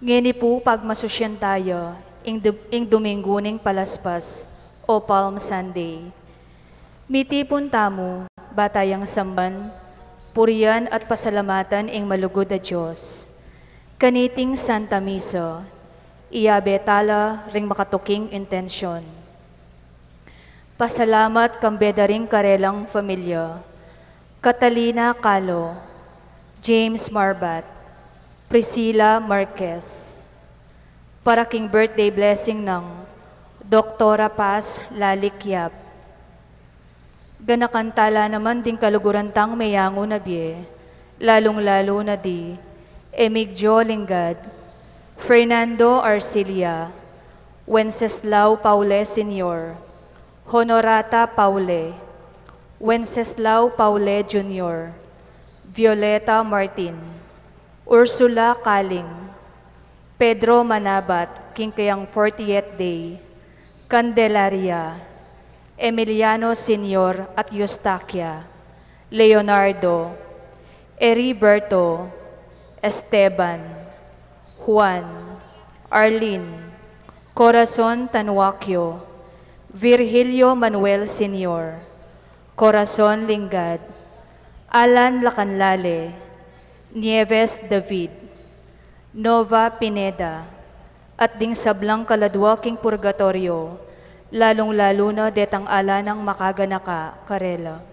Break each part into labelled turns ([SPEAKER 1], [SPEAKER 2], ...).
[SPEAKER 1] Ngini po pagmasusyan tayo, ing Domingo ning palaspas o Palm Sunday. Mitipon tamo, batayang samban, puriyan at pasalamatan ing malugod na Diyos. Kaniting Santa Misa, iyabetala ring makatuking intensyon. Pasalamat kang bedaring karelang pamilya, Catalina Calo, James Marbat, Priscilla Marquez. Para king birthday blessing ng Doktora Paz Lalikyap. Ganakantala naman ding kalugurantang mayango na biye, lalong-lalo na di, Emigdio Lingad, Fernando Arcilia, Wenceslao Paule Sr., Honorata Paule, Wenceslao Paule Jr., Violeta Martin, Ursula Kaling, Pedro Manabat, Kinkayang 40th Day, Candelaria, Emiliano Sr. at Eustaquia, Leonardo, Heriberto, Esteban, Juan, Arlene, Corazon Tanuacio, Virgilio Manuel Sr., Corazon Lingad, Alan Lacanlale, Nieves David, Nova Pineda, at ding sablang kaladwaking purgatorio, lalong-lalo na detang ala ng makaganaka, Karela.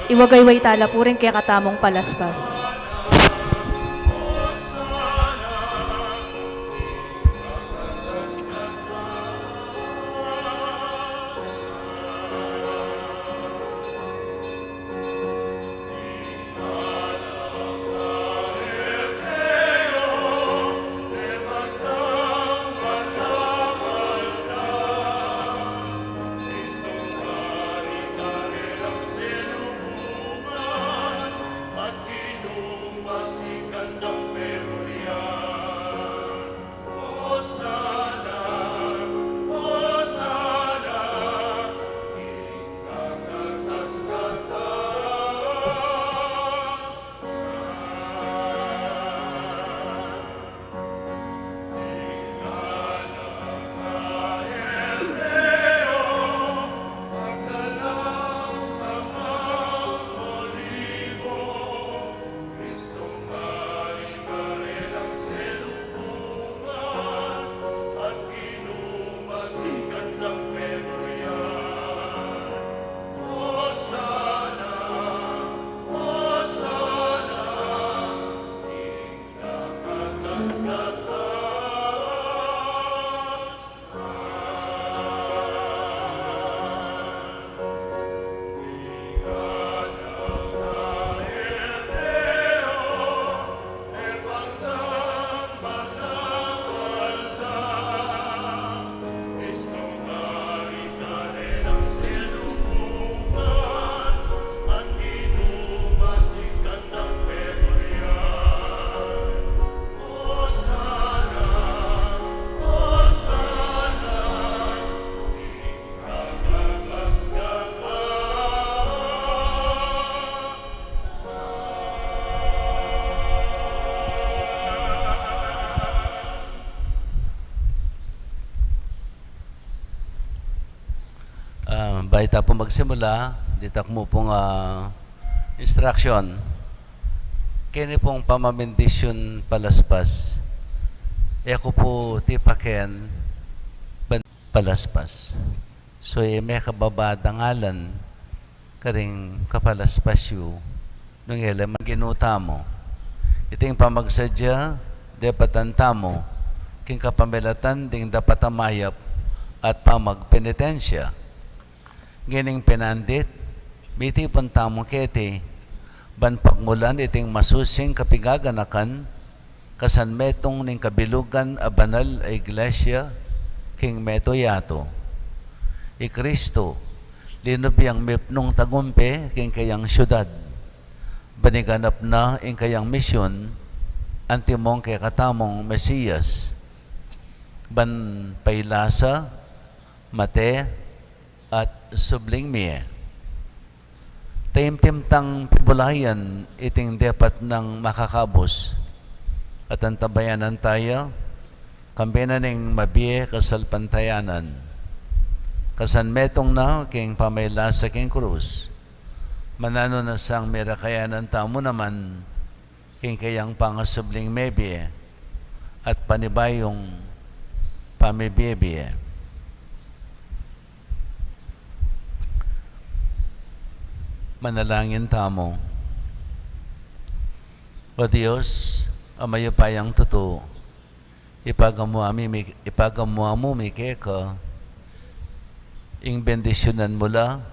[SPEAKER 1] iwagayway tala po rin kaya katamong palaspas.
[SPEAKER 2] Baita po magsimula, dito mo pong instruction. Kini pong pamamendisyon palaspas. Eko po tipaken palaspas. So, may kababadangalan karing kapalaspas yu nung eleman ginuta mo. Iting pamagsadya, depatanta mo, king kapamilatan ding dapat amayap at pamagpenitensya. Gining pinandit, biti punta mo kete, ban pagmulan iting masusing kapigaganakan, kasan metong ning kabilugan a banal a iglesia, king meto yato. I Kristo, linubiyang mipnong tagumpe, king kayang syudad, baniganap na ing kayang misyon, antimong kay katamong Mesiyas, ban pailasa, mate, at subling miye. Taim-timtang pibulayan iting dapat ng makakabos at ang tabayanan tayo kampinan ng mabiye kasalpantayanan kasan metong na king pamayla sa king krus manano na sang merakayanan tamo naman king kayang pangasubling mebiye at panibayong pamibiye. Manalangin tamo. O Diyos, amayapayang totoo, ipagamuamo mi keka, ing bendisyonan mula,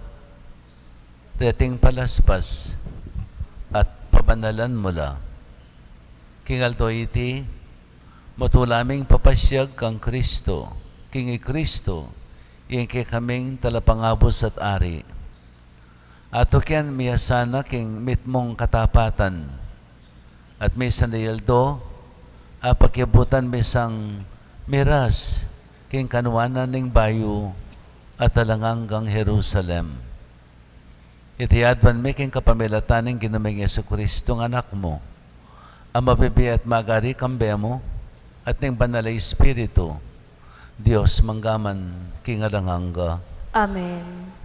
[SPEAKER 2] reting palaspas, at pabanalan mula. Kingalto iti, matulaming papasyag kang Kristo, kingi Kristo, ing kaming talapangabos at ari. Ato kian miyasana king mitmong katapatan at may sanayaldo apakyabutan misang miras king kanuanan ning bayo at talanganggang Jerusalem. Itiadban mi king kapamilatan ning ginaming Yesu Kristo ng anak mo ang mabibi at magari kambe mo at ning banal Espiritu Dios manggaman king alanganga.
[SPEAKER 1] Amen.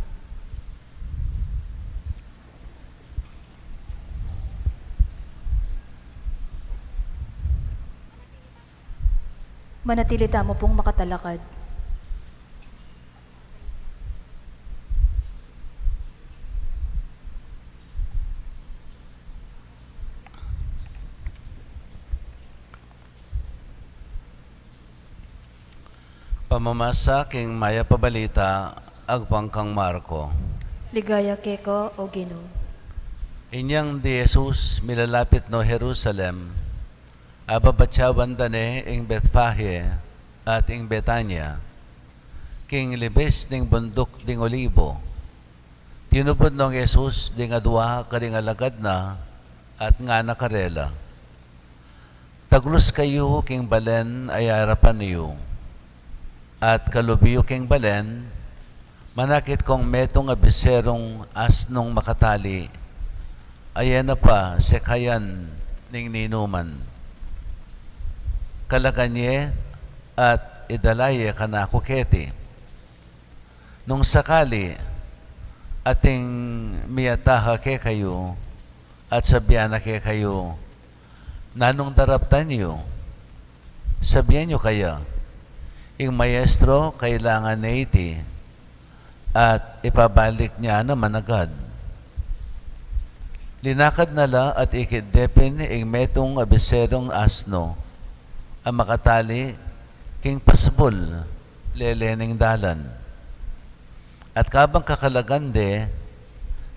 [SPEAKER 1] Manatili tamo pong makatalakad.
[SPEAKER 2] Pamamasa king maya pabalita agpangkang Marco.
[SPEAKER 1] Ligaya keko o Ginoo.
[SPEAKER 2] Inyang di Jesus milalapit no Jerusalem, ababatsawan dane ing Bethphage at ing Betania, king libes ning bundok ding Olibo. Tinupod nong Jesus ding adwa karing alagad na at nga nakarela. Taglos kayo king balen ay harapan niyo, at kalubiyo king balen, manakit kong metong abiserong asnong makatali, ayan na pa sekayan ning ninuman. Kalaganye at idalaye kanako keti. Nung sakali, ating miyataha ke kayo, at sabihan na ke kayo, nanong daraptan niyo, sabihan niyo kaya, yung maestro kailangan na iti, at ipabalik niya naman agad. Linakad nala at ikidepin ing metong abiserong asno, ang makatali king pasbol, lelening dalan. At kabang kakalagande,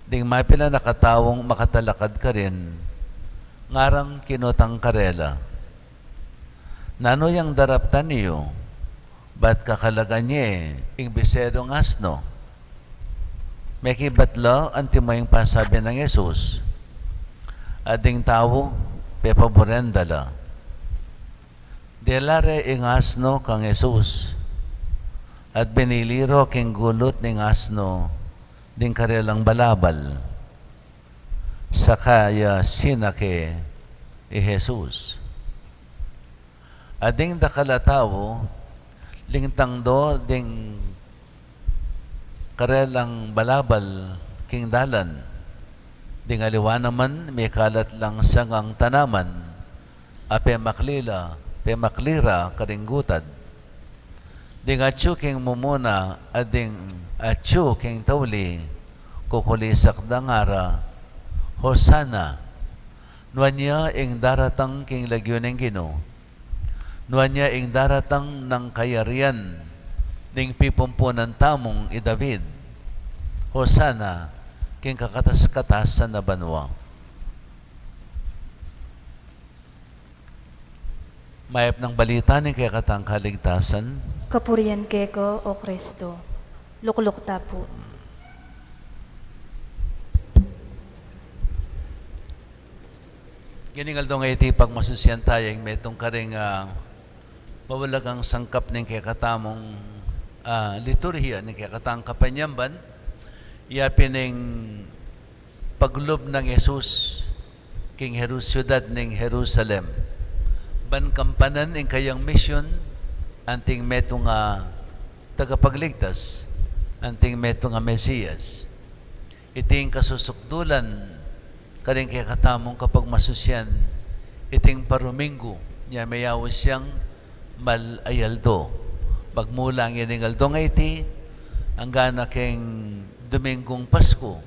[SPEAKER 2] ding mapila nakatawong makatalakad ka rin, ngarang kinutang karela. Nano yang daraptan niyo, ba't kakalagan niya ing biserong asno? May kibatlo ang timoying pasabi ng Jesus. Ading tao, pepaborendala. Delare ing asno kang Jesus. At biniliro king gulot ning asno, ding karelang balabal. Sakaya sinake i Jesus. Ading dakalatawo, lingtang do ding karelang balabal king dalan. Ding aliwa naman, may kalat lang sangang tanaman, ape maklira karinggutad. Ding atsu king mumuna, ading atsu king tawli, kukulisak dangara, Hosana, nuanya ing daratang king lagyo ng Ginoo, nuanya ing daratang ng kayarian, ding pipumpunan tamong i David, Hosana, king kakatas-katas sa nabanwa. Mayap ng balita ni kaya katang kaligtasan,
[SPEAKER 1] Kapurian keko o Kristo. Lukluk tapo.
[SPEAKER 2] Giningal do nga iti pagmasusyan tayo yung metong karing mawalagang sangkap ng kaya katamong liturhiya ng kaya katang kapanyamban, iyapin ng paglob ng Jesus king syudad ng Jerusalem. Ban kampanan ng kayang misyon, anting meto nga tagapagligtas, anting meto nga Mesiyas. Iting kasusukdulan, karing kaya katamong kapag masusyan, iting paruminggo, niya mayawis siyang malayaldo. Pagmula ang iningaldo nga iti, ang gana keng Domingong Pasko,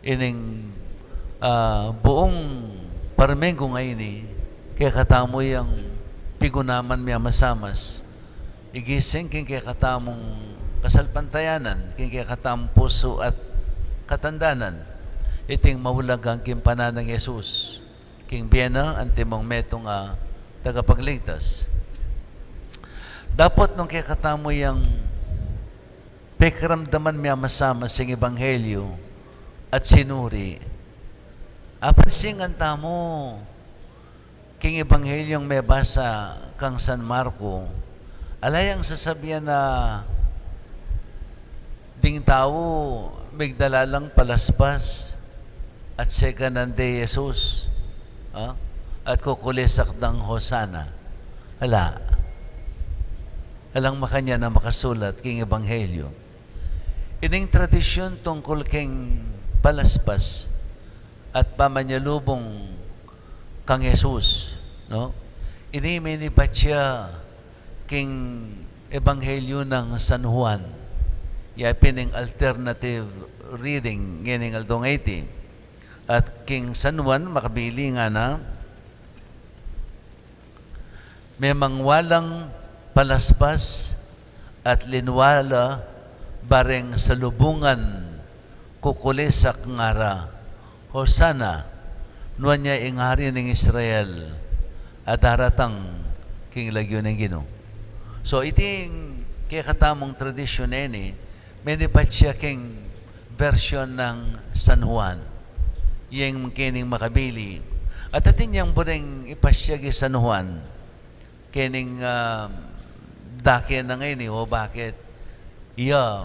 [SPEAKER 2] ining buong paruminggo nga ini, kaya katamo yung pigunaman miya masamas, igising king kaya katamong kasalpantayanan, king kaya katamong puso at katandanan, iting mawulagang kimpanan ng Jesus, king biyena, antimong metong tagapagligtas. Dapat nung kaya katamo yung pekramdaman miya masama sing ebanghelyo at sinuri, apansingan tamo, king ebanghelyong may basa kang San Marco, alayang sasabihan na ding tao migdalalang palaspas at seganan de Jesus at kukulisak ng Hosana. Alang makanya na makasulat king ebanghelyo. Ining tradisyon tungkol king palaspas at pamanyalubong kang Jesus, no? Iniminipat siya king ebanghelyo ng San Juan. Yapin ng alternative reading ngining aldong 80. At king San Juan makabili nga na memang walang palaspas at linwala bareng salubungan kukulisak ngara. Hosana, nuan niya ingari ng Israel at daratang king lagyo ng Ginoo. So iting kaya katamong tradisyon ni may nipat siya king version ng San Juan, yung kining makabili. At atin niyang buneng ipasyagi San Juan, kining dake na ngayon o bakit iya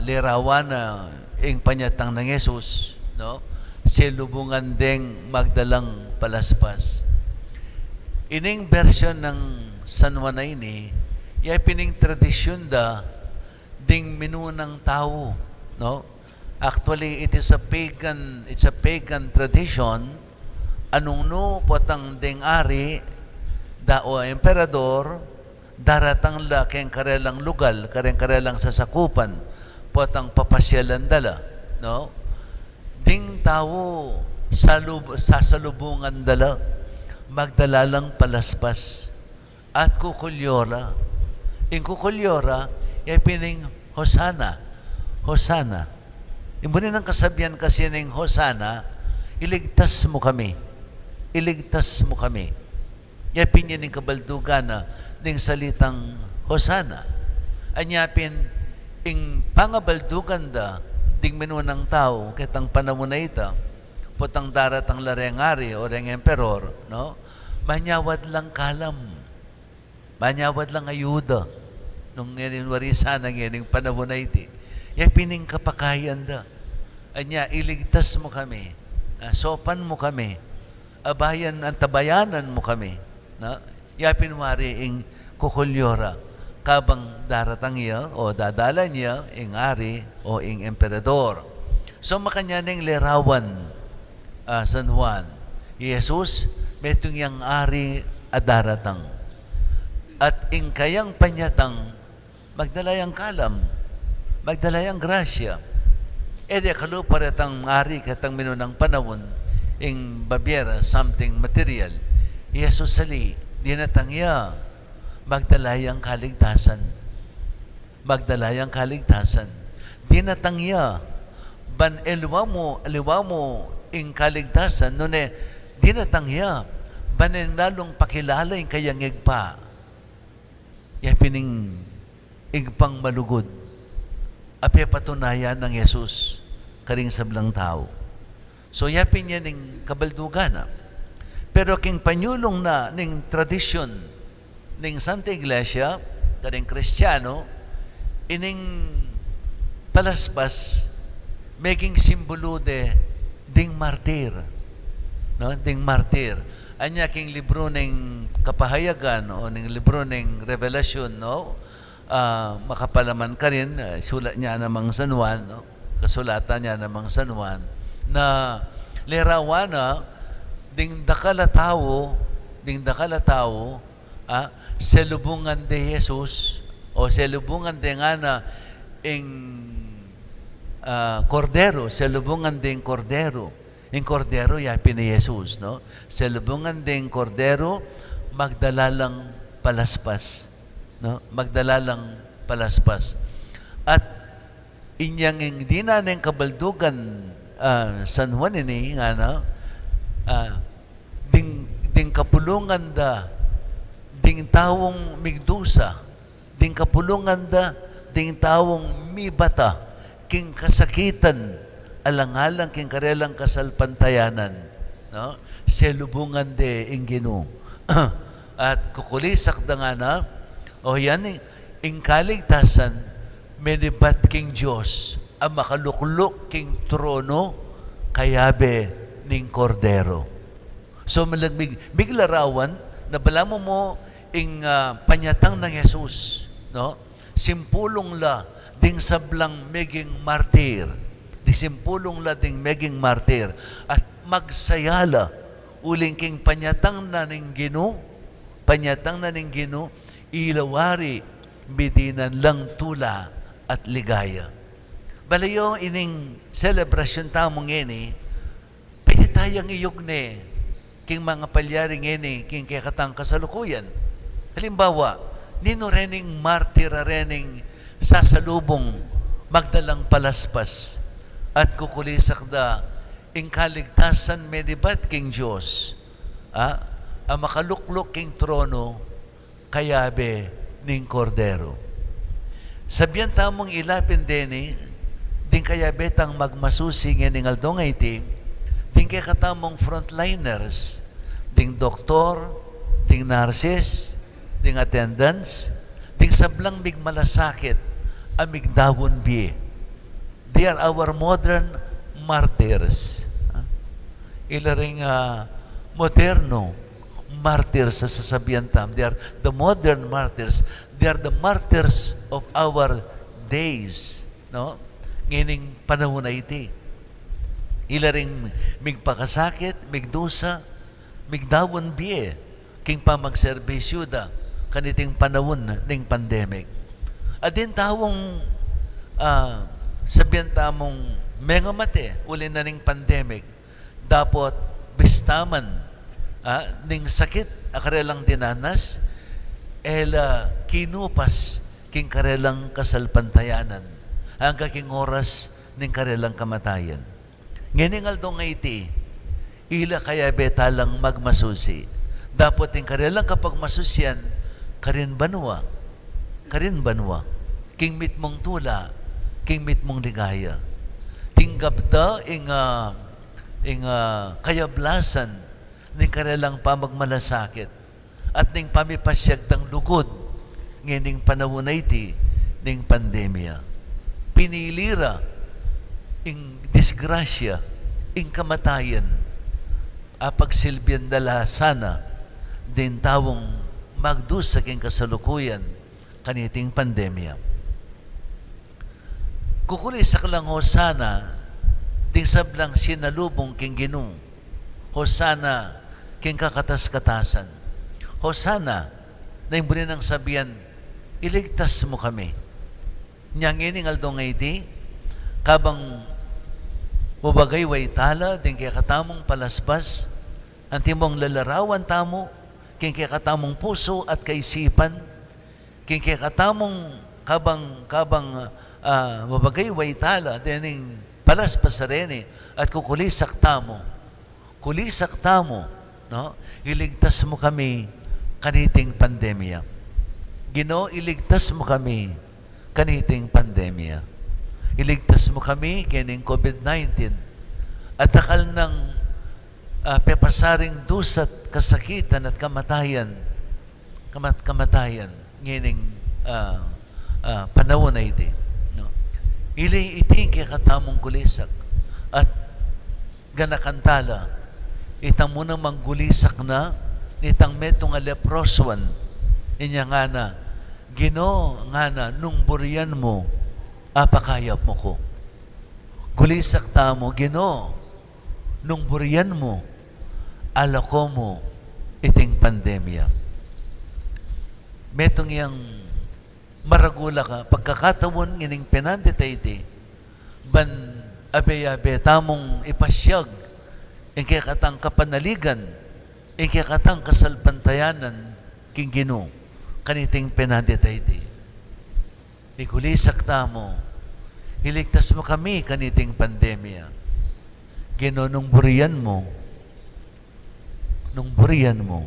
[SPEAKER 2] lirawan na ing panyatang ng Jesus, no? Silubungan ding magdalang palaspas. Ining version ng San Juan na ini, iya pining tradisyon da ding minunang tao, no? Actually, it's a pagan tradition. Anong no potang ding ari da o emperador daratang la keng karelang lugal, karelang sasakupan, potang papasyalan dala, no? Ding tao sasalubungan dala, magdala lang palaspas at kukulyora. Yung kukulyora, ay pining Hosana. Hosana. Imbunin ang kasabihan kasi ng Hosana, iligtas mo kami. Iligtas mo kami. Yung pinyan ng kabaldugana ng salitang Hosana. Anyapin, ing pangabaldugan da, ding minunang tao, kitang panahon na ita, potang daratang larengari o reng emperor, no? Manyawad lang kalam. Manyawad lang ayuda. Nung nininwarisan ang yaning panahon na iti. Yung pining kapakayan da. Anya, iligtas mo kami. Sopan mo kami. Abayan, antabayanan mo kami. No? Yung pinwari ing kukulyora. Kabang daratang iya o dadala niya ing ari o ing emperador. So makanyaning lerawan San Juan. Jesus, metong yang ari at daratang. At ing kayang panyatang magdalayang kalam, magdalayang grasya. E di kaluparetang ari katang minunang panahon ing Baviera, something material. Jesus sali, di natangya, magdalayang kaligtasan. Magdalayang kaligtasan. Di natangya, ban aliwa mo ing kaligtasan, nun di natangya, ban lalong pakilala ing kayang igpa. Yan pining igpang malugod. Ape patunayan ng Jesus karing sablang tao. So yapin niya ning kabaldugana. Pero king panyulong na ning tradisyon ning Santa Iglesia, karing Kristiyano, ining palaspas, making simbolo de ding martir. No? Ding martir. Anya king libro ning kapahayagan o ning libro ning revelasyon, no? Makapalaman ka rin, sulat niya namang San Juan, no? Kasulatan niya namang San Juan, na lerawana ding dakala tao, selubungan de Jesus o selubungan de nga na ing kordero, selubungan ding kordero. Ing kordero yapi ni Jesus, no? Selubungan ding kordero, magdalalang palaspas, no? Magdalalang palaspas. At inyang hindi na ng kabaldugan San Juan ini nga na ding kapulungan da ding tawong migdusa, ding kapulungan da ding tawong mibata, king kasakitan alang-alang king karelang kasalpantayanan, no? Selubungan de ing Ginoo. At kukulisak da nga na, o yan ing kaligtasan, menibat king Diyos, ang makalukluk king trono, kayabe ning kordero. So biglarawan, na bala mo ing panyatang ng Jesus, no? Simpulong la ding sablang meging martir. Di simpulong la ding meging martir. At magsayala uling king panyatang na ning Ginoo, ilawari bidinan lang tula at ligaya. Balayo ining celebration tamong ini, pwede tayang iyog king mga palyaring ini, king kaya katang kasalukuyan. Halimbawa, nino rening martir rening sasalubong magdalang palaspas at kukulisak da ing kaligtasan medibat king Diyos ang makaluklok king trono kayabe ning kordero. Sabihan tamong ilapin deni din kayabetang magmasusi ng aldong iti din kaya katamong frontliners ding doktor, ding nurses, ding attendants, ding sablang migmalasakit, amig dawon biye. They are our modern martyrs. Ilaring moderno martyrs sa sasabihan tam. They are the modern martyrs. They are the martyrs of our days. No? Ngining panahon na iti. Ilaring migpakasakit, migdusa, migdawon biye, king pa magserbisyo da, kaniting panahon ng pandemic. At din tawong sabihan tamong mga mate, uli na ning pandemic, dapat bistaman ning sakit akarelang dinanas, kinupas king karelang kasalpantayanan, hanggang king oras ning karelang kamatayan. Nginingal do nga iti, ila kaya betalang magmasusi. Dapat yung karelang kapag masusyan, karin banwa. King mit mong tula, king mit mong ligaya. Tinggap da ing kayablasan ning karelang pamagmalasakit at ning pamipasyag tang lugod ngining panahon na iti ning pandemya. Pinilira ing disgrasya, ing kamatayan, pagsilbihan dala sana din tawong magdusa king kasalukuyan kaniting pandemya. Kukulisak lang hosana ding sablang sinalubong king Ginoo. Hosana king kakatas-katasan. Hosana na yung ng sabihan, iligtas mo kami. Niyang ining aldong iti, kabang mubagay way tala, din kaya katamong palaspas, ang timong lalarawan tamo, king kaya katamong puso at kaisipan, king kaya katamong kabang mubagay way tala, din palaspas rin at kukulisak tamo, no? Iligtas mo kami kaniting pandemya. Ginoo, iligtas mo kami kaniting pandemya. Iligtas mo kami kining COVID-19 at akal ng pepasaring dusat, kasakitan at kamatayan ngining panahon na iti. No? Ili iting kaya katamong gulisak at ganakantala itang muna manggulisak na nitang metong leproswan inya nga na Ginoo nga na nung burian mo apakayap mo ko. Gulisak tamo, Ginoo, nung burian mo, alako mo iting pandemya. Metong yang maragula ka, pagkakatawon ngining pinandita iti, ban abe-abe tamong ipasyag, ingkaya katang kapanaligan, ingkaya katang kasalpantayanan, king Ginoo, kaniting pinandita iti. Igulisak tamo, iligtas mo kami kaniting pandemya. Ginoo, nung burian mo,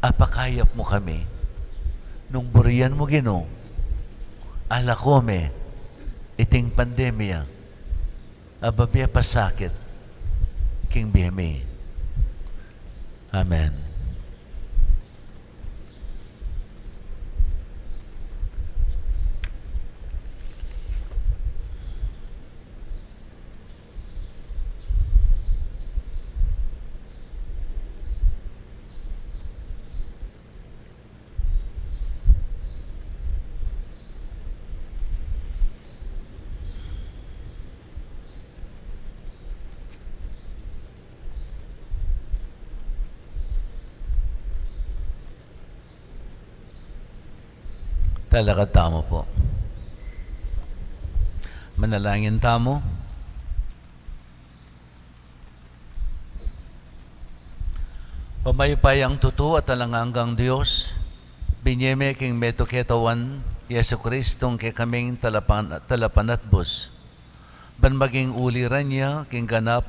[SPEAKER 2] apakayap mo kami. Nung burian mo, Ginoo, alakome, iting pandemya, ababya pasakit, king biyami. Amen. Talaga tamo po. Manalangin tamo. Pamaypay ang totoo at talanganggang Diyos, Binyeme king meto ketawan, Yesu Kristong ke kaming talapanatbos. Ban maging uliran niya, king ganap,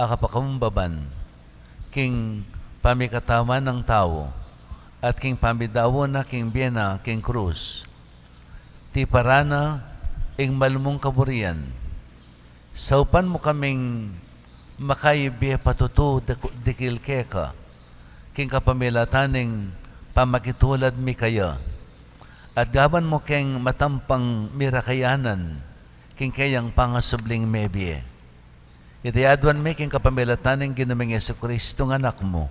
[SPEAKER 2] akapakambaban, king pamikatawan ng tao, at king pamidawo na king biena, king krus. Ti parana, ing malmong kaburian. Saupan mo kaming makaibiya patutu dikil keka, king kapamilataning pamakitulad mi kaya. At gaban mo keng matampang mirakayanan, king kayang pangasubling mebie. Iti adwan mi king kapamilataning ginaming Yesu Kristo ng anak mo,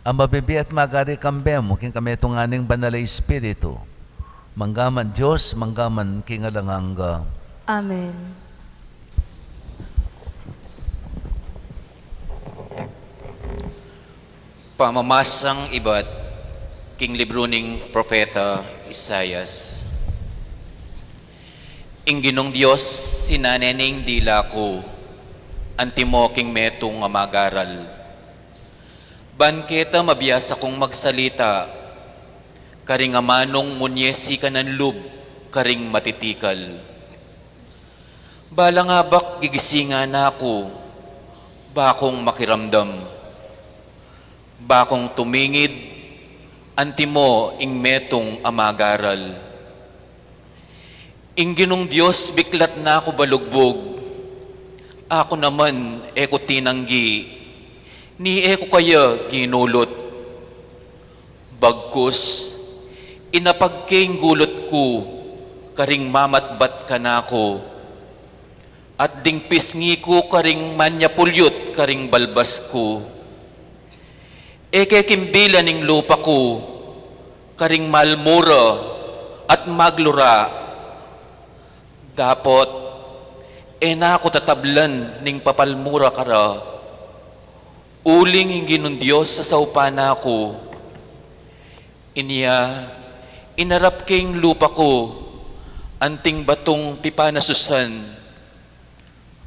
[SPEAKER 2] ang mabibi at magari kambe mo, king kametunganing banalay Espiritu, manggaman Diyos, manggaman king alanganga.
[SPEAKER 1] Amen.
[SPEAKER 3] Pamamasang iba't king libro ning propeta Isayas. Ingginong Diyos sinanening dila ko, antimo king metong amagaral. Banketa mabiyasa kong magsalita, karing amanong munyesi ka ng lub, karing matitikal. Balangabak gigisinga na ako, bakong makiramdam. Bakong tumingid, antimo ing metong amagaral. Ingginong Diyos biklat na ako balugbog, ako naman eko tinanggi, ni eko kaya ginulot. Bagkus, inapagking gulot ko, karing mamatbat ka na ko, at ding pisngi ko karing manyapulyot karing balbas ko. Eke kimbila ning lupa ko, karing malmura at maglura. Dapot, na ako tatablan ning papalmura kara. Uling hinginong Diyos sa saupana ko. Inya, inarap king lupa ko, anting batong pipanasusan.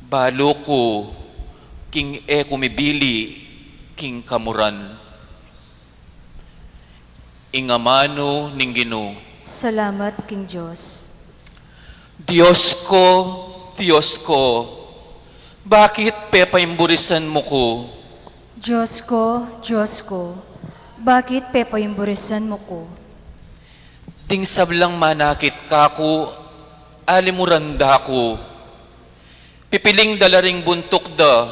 [SPEAKER 3] Balo ko, king kumibili, king kamuran. Ingamano ning Ginoo.
[SPEAKER 1] Salamat, King Diyos.
[SPEAKER 3] Diyos ko, bakit pepaimburisan mo ko?
[SPEAKER 1] Diyos ko, bakit pepaimburisan mo ko?
[SPEAKER 3] Ding sablang manakit kako, alimuranda ko. Pipiling dalaring buntok da,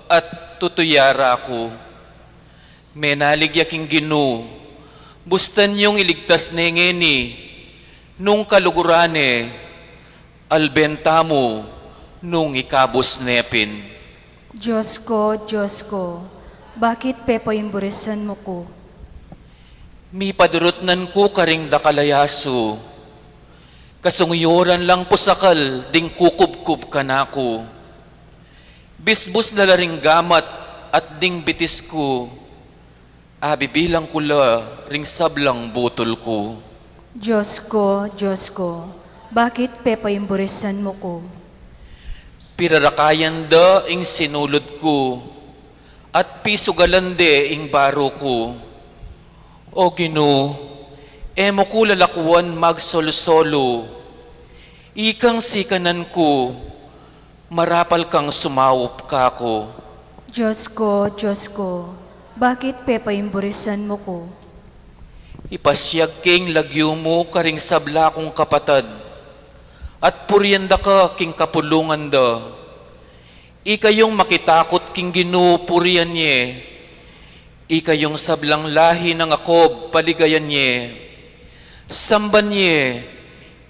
[SPEAKER 3] at tutuyara ko. Menaligyaking Ginoo, bustan yung iligtas nengeni, nung kalugurane, albenta mo, nung ikabos nepin.
[SPEAKER 1] Diyos ko, bakit pepaimburisan mo ko?
[SPEAKER 3] Mi padurutnan ko karing dakalayaso, kasungyoran lang pusakal, ding kukub-kub ka na ko. Bisbus lalaring gamat, at ding bitis ko, bibilang kula, ring sablang butol ko.
[SPEAKER 1] Diyos ko, bakit pepaimburisan mo ko?
[SPEAKER 3] Pirarakayan da ing sinulod ko, at pisugalande ing baro ko. O Ginoo, emo ko lalakuan magsolo-solo, ikang sikanan ko, marapal kang sumawop ka ko.
[SPEAKER 1] Diyos ko, bakit pepaimburisan mo ko?
[SPEAKER 3] Ipasyag king lagyo mo karing sabla kong kapatad, at puryanda ka king kapulungan da. Ikayong makitakot king Ginoo puryan nye, ikayong sablang lahi ng Akob paligayan nye, samban nye,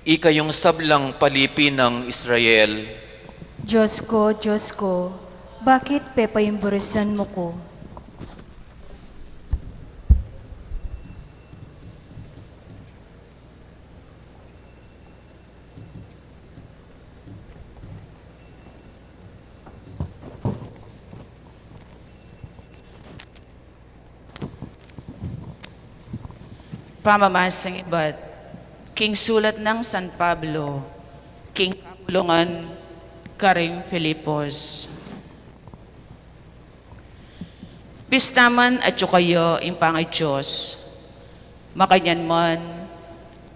[SPEAKER 3] ikayong sablang palipi ng Israel.
[SPEAKER 1] Diyos ko, bakit pepaimburisan mo ko?
[SPEAKER 4] Pamamasang iba't King Sulat ng San Pablo, King Kapulungan, Karing Filipos. Pistaman at kayo impangay Diyos, Makanyan man,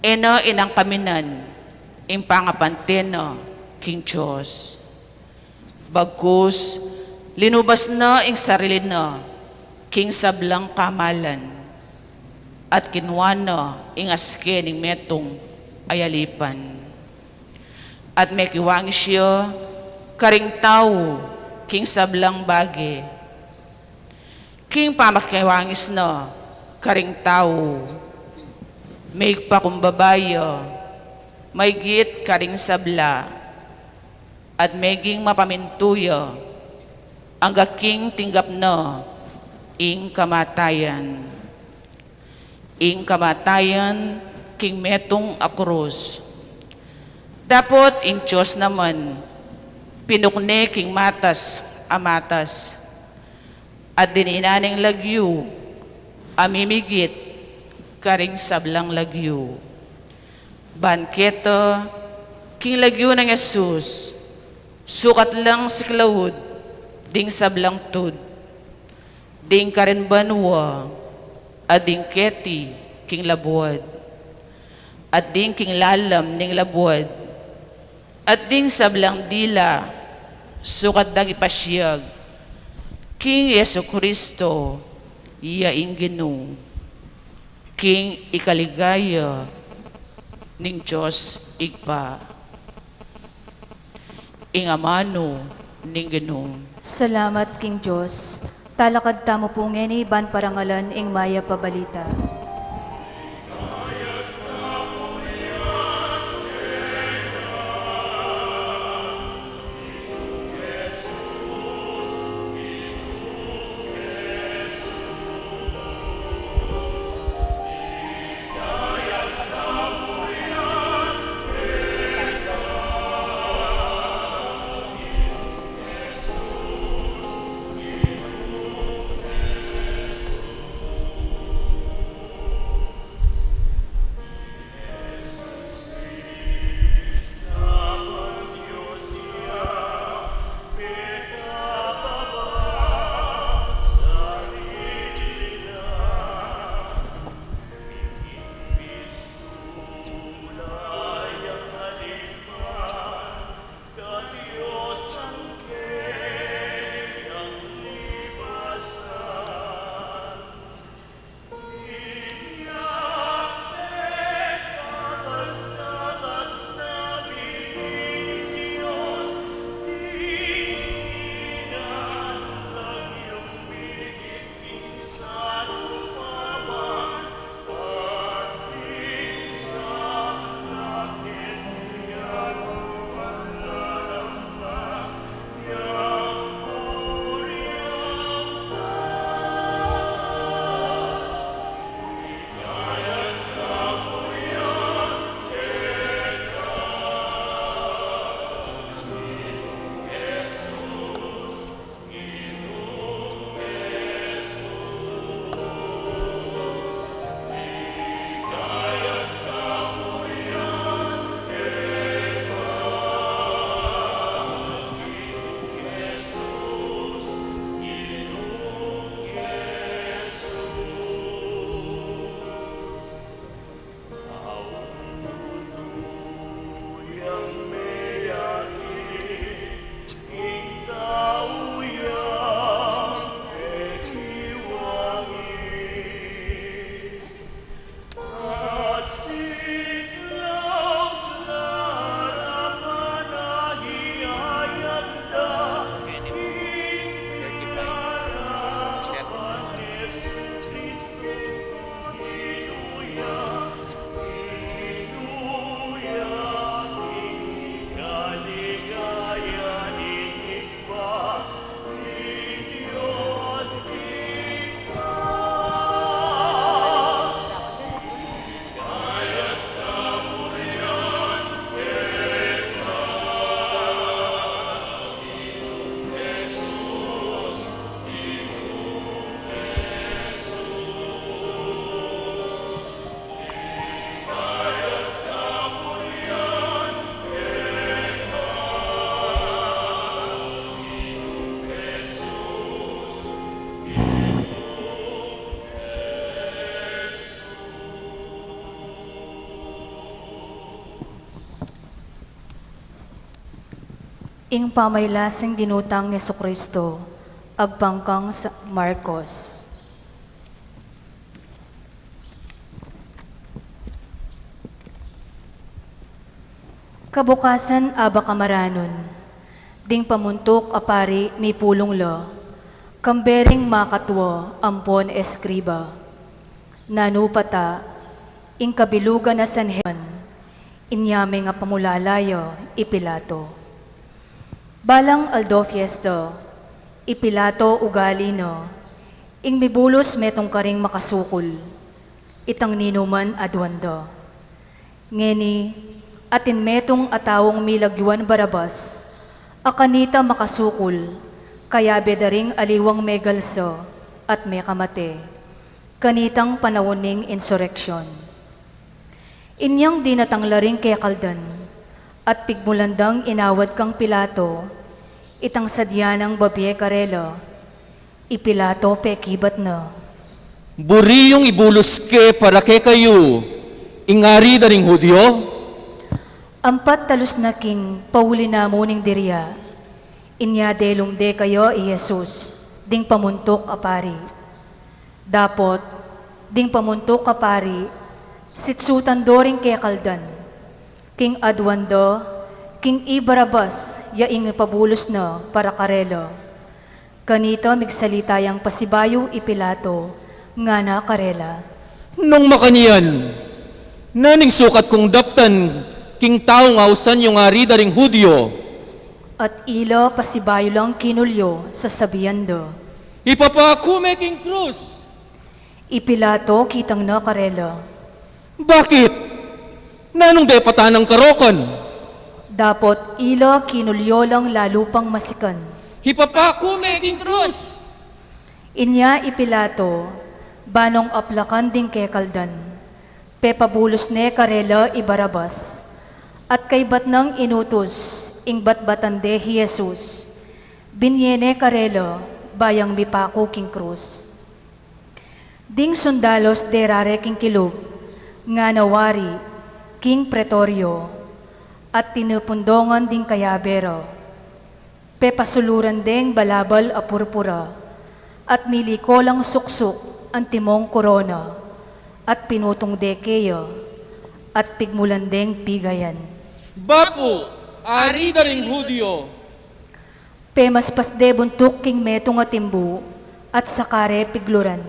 [SPEAKER 4] ena inang kaminan, ing pangapanteno, King Diyos. Bagkus, linubas na ing sarili na, King sablang kamalan, at kinwa na ing aske ning metong ayalipan. At may kiwangi siya, karing tao, King sablang bagi. King pamakiwangis na, karing tao, may pakumbabaya, may git karing sabla, at meging mapamintuya, ang gaking tinggap na, ing kamatayan. Ing kamatayan, king metong akrus. Dapat ing Diyos naman, pinukne king matas, amatas, at dininaning lagyu, amimigit, karing sablang lagyu. Banketo, king lagyu ng Jesus, sukat lang si Claude, ding sablang tud, ding karin banwa, at ding keti, king labuad, at ding king lalam ning labuad, at ding sablang dila, sukat dang ipasyag, King Yesu Kristo, iya inginu, King ikaligaya, ning Diyos igpa, ingamano, ning Ginoo.
[SPEAKER 1] Salamat, King Diyos. Talakad tamo po ngeni ban parangalan ing maya pabalita. ing pamaylasing ginutang Jesucristo, agpangkang sa Marcos. Kabukasan aba kamaranon, ding pamuntok apari may pulong lo, kambering makatwo ampon eskriba, nanupata, ing kabilugan na sanheman, inyame nga pamulalayo, ipilato. Balang aldo fiesto, ipilato ugali no, ing mibulos metong karing makasukol, itang ninuman adwando. Ngeni, atin metong atawong milagyuan Barabas, akanita makasukol, kaya bedaring aliwang megalso at may kamate, kanitang panawoning insurrection. Inyang dinatanglaring kaya kaldan, at pigmulandang inawad kang Pilato, itang sadyanang babye karelo, ipilato pekibat na.
[SPEAKER 5] Buriyong ibulos ke para ke kayo, ingari daring Hudyo,
[SPEAKER 1] Ampat talus na king pauli na muning diriya, inya delong de kayo i Jesus, ding pamuntok apari. Dapot, ding pamuntok apari, sitsutan doring kaya kaldan, king adwando, king ibarabas, yaing ipabulos na para karelo. Kanito migsalita yang pasibayo ipilato, nga na karela.
[SPEAKER 5] nung makaniyan, naning sukat kong daptan, king taong ausan yung ari daring Hudyo,
[SPEAKER 1] At ilo pasibayo lang kinulyo sa sabiyando.
[SPEAKER 5] ipapakume king krus.
[SPEAKER 1] Ipilato kitang na karela.
[SPEAKER 5] Bakit? Nanong depatan ng karokan?
[SPEAKER 1] Dapot ilo kinulyo lang lalo pang masikan.
[SPEAKER 5] Hipapakume king krus.
[SPEAKER 1] Inya ipilato, banong aplakan ding kekaldan. Pepabulos ne karela ibarabas. At kay batnang inutos, ing batbatan de Jesus. Binyene karelo, bayang mipako king krus. Ding sundalos derare king kilub, nga nawari, king pretorio, at tinupundongan ding kayabero. Pepasuluran ding balabal a purpura, at milikolang suksok ang timong korona, at pinutong dekeyo, at pigmulan ding pigayan.
[SPEAKER 5] Bapo, ari daring Hudyo,
[SPEAKER 1] Pemaspas de buntuk king metong atimbu, at sakare pigluran,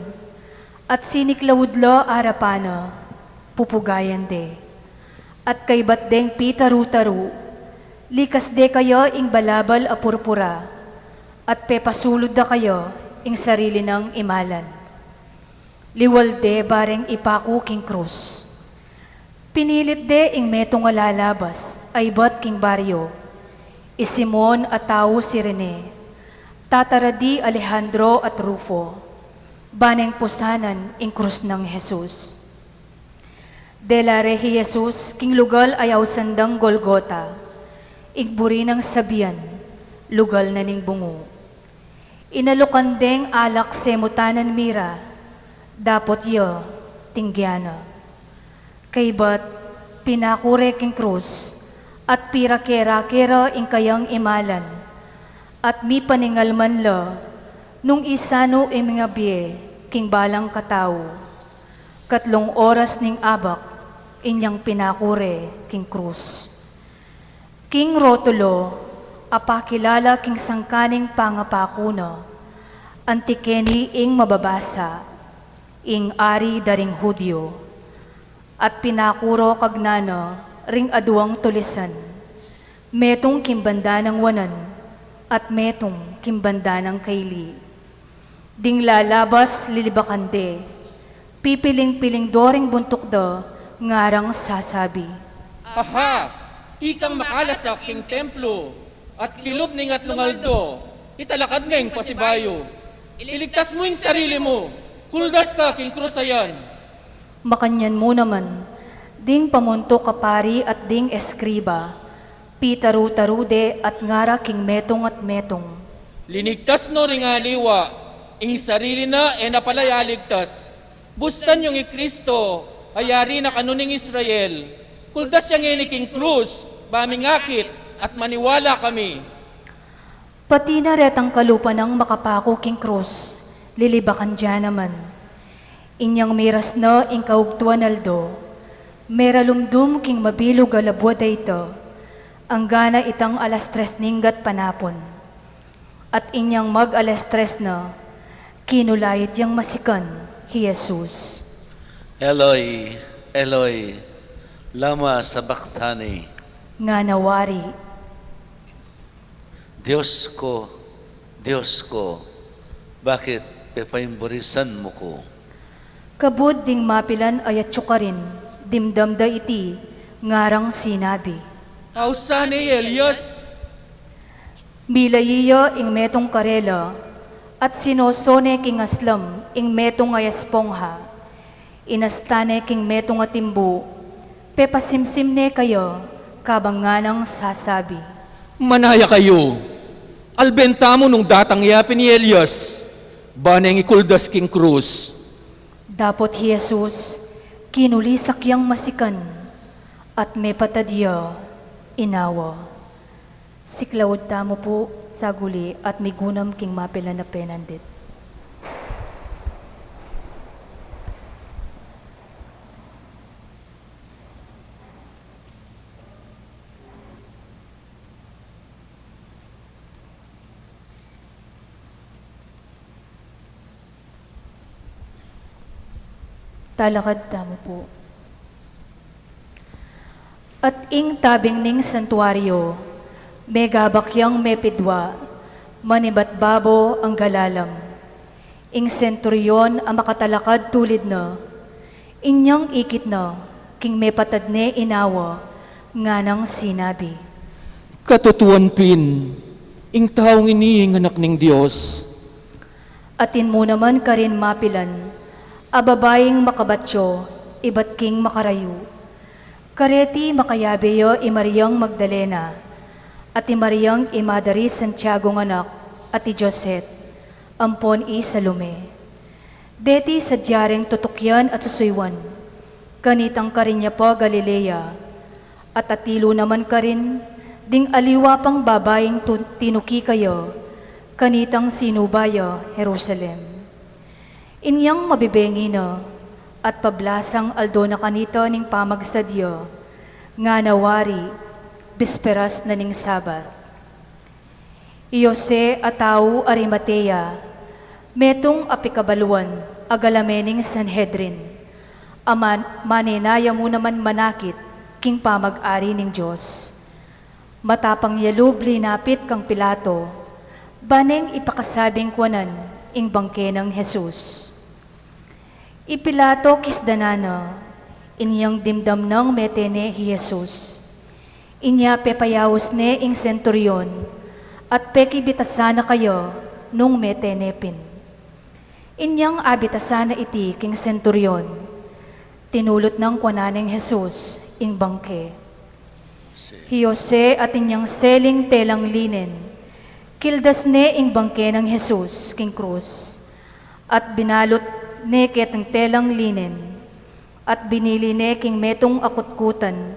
[SPEAKER 1] at siniklawudlo arapana, pupugayan de. At kay bat deng pitaru-taru, likas de kayo ing balabal a purpura, at pepasulod da kayo ing sarili ng imalan. Liwal de bareng ipaku king krus. Pinilit de ing metong alalabas, ay bat king baryo, Isimon at tao si Rene, tataradi Alejandro at Rufo, baneng pusanan ing krus ng Jesus. Delare hi Jesus, king lugal ayaw sandang Golgota, igburi ng sabian, lugal na ning bungo. Inalukan deng alak semutanan mira, dapot yo, tinggyana. Kaybat, pinakure king krus, at pirakera-kera ing kayang imalan, at mi paningalman la, nung isano mga biye, king balang katao. Katlong oras ning abak, inyang pinakure king krus. King Rotulo, apakilala king sangkaning pangapakuna, antikeni ing mababasa, ing ari daring Hudyo, at pinakuro kagnano ring aduang tulisan, metong kimbanda ng wanan, at metong kimbanda ng kaili. Ding lalabas lilibakande, pipiling-piling doring buntok do, ngarang sasabi.
[SPEAKER 5] aha, ikang makalas sa king templo, at kilub ning at lungaldo, italakad ngayong pasibayo. Iligtas mo yung sarili mo, kuldas ka king krusayan.
[SPEAKER 1] Makanyan mo naman, ding pamunto kapari at ding eskriba, pitaru-tarude at ngara king metong at metong.
[SPEAKER 5] Linigtas no ring aliwa, ing sarili na napalayaligtas. Bustan yung Kristo, ayari na kanuning Israel. Kuldas yang king krus, baming akit at maniwala kami.
[SPEAKER 1] Pati na retang kalupa ng makapako king krus, lilibakan dyan naman. Inyang miras na ing kaugtuan aldo, meralumdum king mabilog alabwa dayto, ang gana itang alas 3 ninggat panapon. At inyang mag alas 3 na, kinulayit yang masikan, hi Jesus.
[SPEAKER 2] Eloi, Eloi, lama sabachthani.
[SPEAKER 1] Nga nawari,
[SPEAKER 2] Diyos ko, bakit pepaimburisan mo ko?
[SPEAKER 1] kabud ding mapilan ayat tsukarin, dimdamda iti, ngarang sinabi.
[SPEAKER 5] Ausan ni Elias.
[SPEAKER 1] Bilayiyo ing metong karela, at sinosone king aslam ing metong ayaspongha. Inastane king metong atimbu, pepasimsimne kayo, kabanganang sasabi.
[SPEAKER 5] Manaya kayo. Albenta mo nung datang yapin ni Elias. Baneng ikuldas king krus.
[SPEAKER 1] Dapot hi Jesus, kinulisak yang masikan, at may patadya, inawa. Siklawod tamo po sa guli at may gunam king mapila na penandit. Talakad tamo po. At ing tabing ning santuaryo, megabakyang mepidwa, manibat babo ang galalam. Ing senturyon ang makatalakad tulid na, inyang ikit na, king mepatadne inawa, nga nang sinabi.
[SPEAKER 5] Katutuan pin, ing taong iniing anak ning Diyos.
[SPEAKER 1] Atin mo naman ka rin mapilan, ababaying makabatyo, ibat king makarayu. Kareti makayabeyo i Mariang Magdalena, at i Mariang imadari Santiago ng anak, at i Joset, ampon i Salome. Deti sa diyareng tutukyan at susuywan, kanitang karinya po Galilea, at atilo naman ka rin, ding aliwa pang babaying tinuki kayo, kanitang sinubayo, Jerusalem. Inyang mabibengi na, at pablasang aldo na kanito ning pamagsadyo, nga nawari, bisperas na ning Sabat. Iyose atao Arimatea, metong apikabaluan, agalamening Sanhedrin, aman maninaya mo naman manakit, king pamag-ari ning Diyos. Matapang yalub linapit kang Pilato, baneng ipakasabing kwanan, ing bangke ng Jesus. Ipilato kisdanana, inyang dimdam ng metene hi Jesus. Inya pepayawos ne ing senturyon, at pekibitasana kayo nung metenepin. Inyang abitasana iti king senturyon, tinulot ng kwananeng Jesus ing bangke. Hi Jose at inyang seling telang linen, kildas ne ing bangke ng Jesus king krus, at binalot ne ket ng telang linen, at binili ne king metong akutkutan,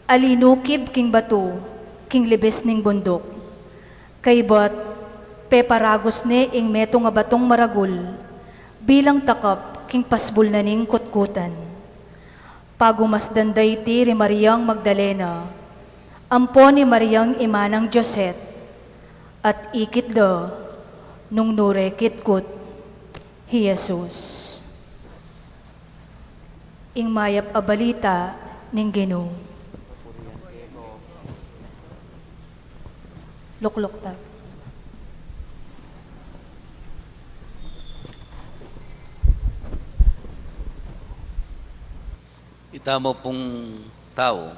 [SPEAKER 1] alinukib king batu, king libes ning bundok. Kaybat, peparagos ne ing metong abatong maragul, bilang takap king pasbul na ning kutkutan. Pagumasdan dayti ri Mariang Magdalena, ampon ni Mariang imanang Joset, at ikit do, nung nurekit kut, hi Jesus. Ing mayap abalita ning Ginoo. Luklok ta.
[SPEAKER 2] Itamo pong tao,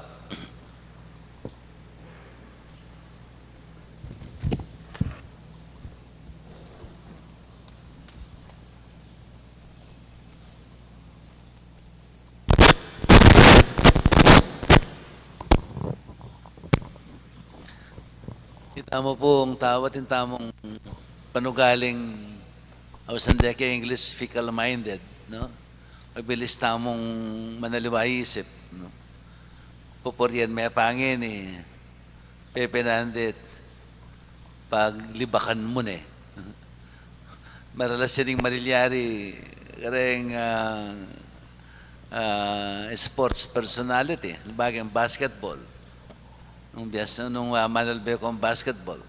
[SPEAKER 2] itamo pong tao at tamong panugaling Ausandeke English fickle-minded, no? Mabilis tamong manaliwa isip, no? Pupurian may pangin, Pepe Nandit, paglibakan mo na eh. Maralas sining marilyari kareng sports personality, bagang basketball. Nung manalbe ko ang basketball.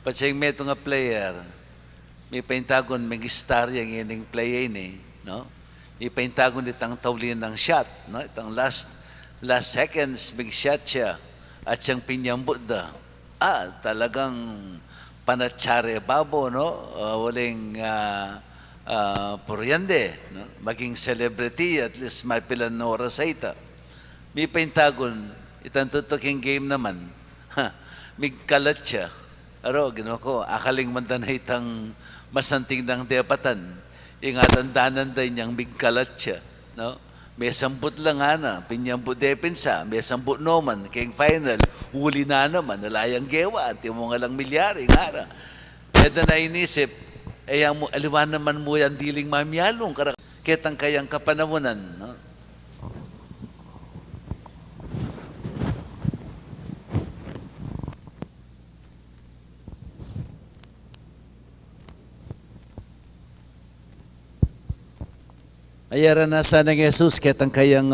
[SPEAKER 2] Patsing may nga player, may paintagon, may star yung ining play ni, no? May paintagon itang tawlin ng shot, no? Itang last seconds, big shot siya. At siyang pinyambot da. Talagang panatsare babo, no? Waling puryande, no? Maging celebrity, at least may pilan na oras sa ita. May paintagon, itang tutuking game naman, may kalat siya. Aro, ko, akaling manda na itang masanting ng depatan. Ingatan danan day niyang bigkalat siya. No? May sambut lang ana, pinyambut depensa, may sambut noman, kayong final, huli na naman, nalayang gewa, at yung mga lang milyari, nga. Kaya na inisip, aliwan naman mo yan diling mamyalong, kitang kayang kapanamunan. No? Ayara na sana ng Jesus kitang kayang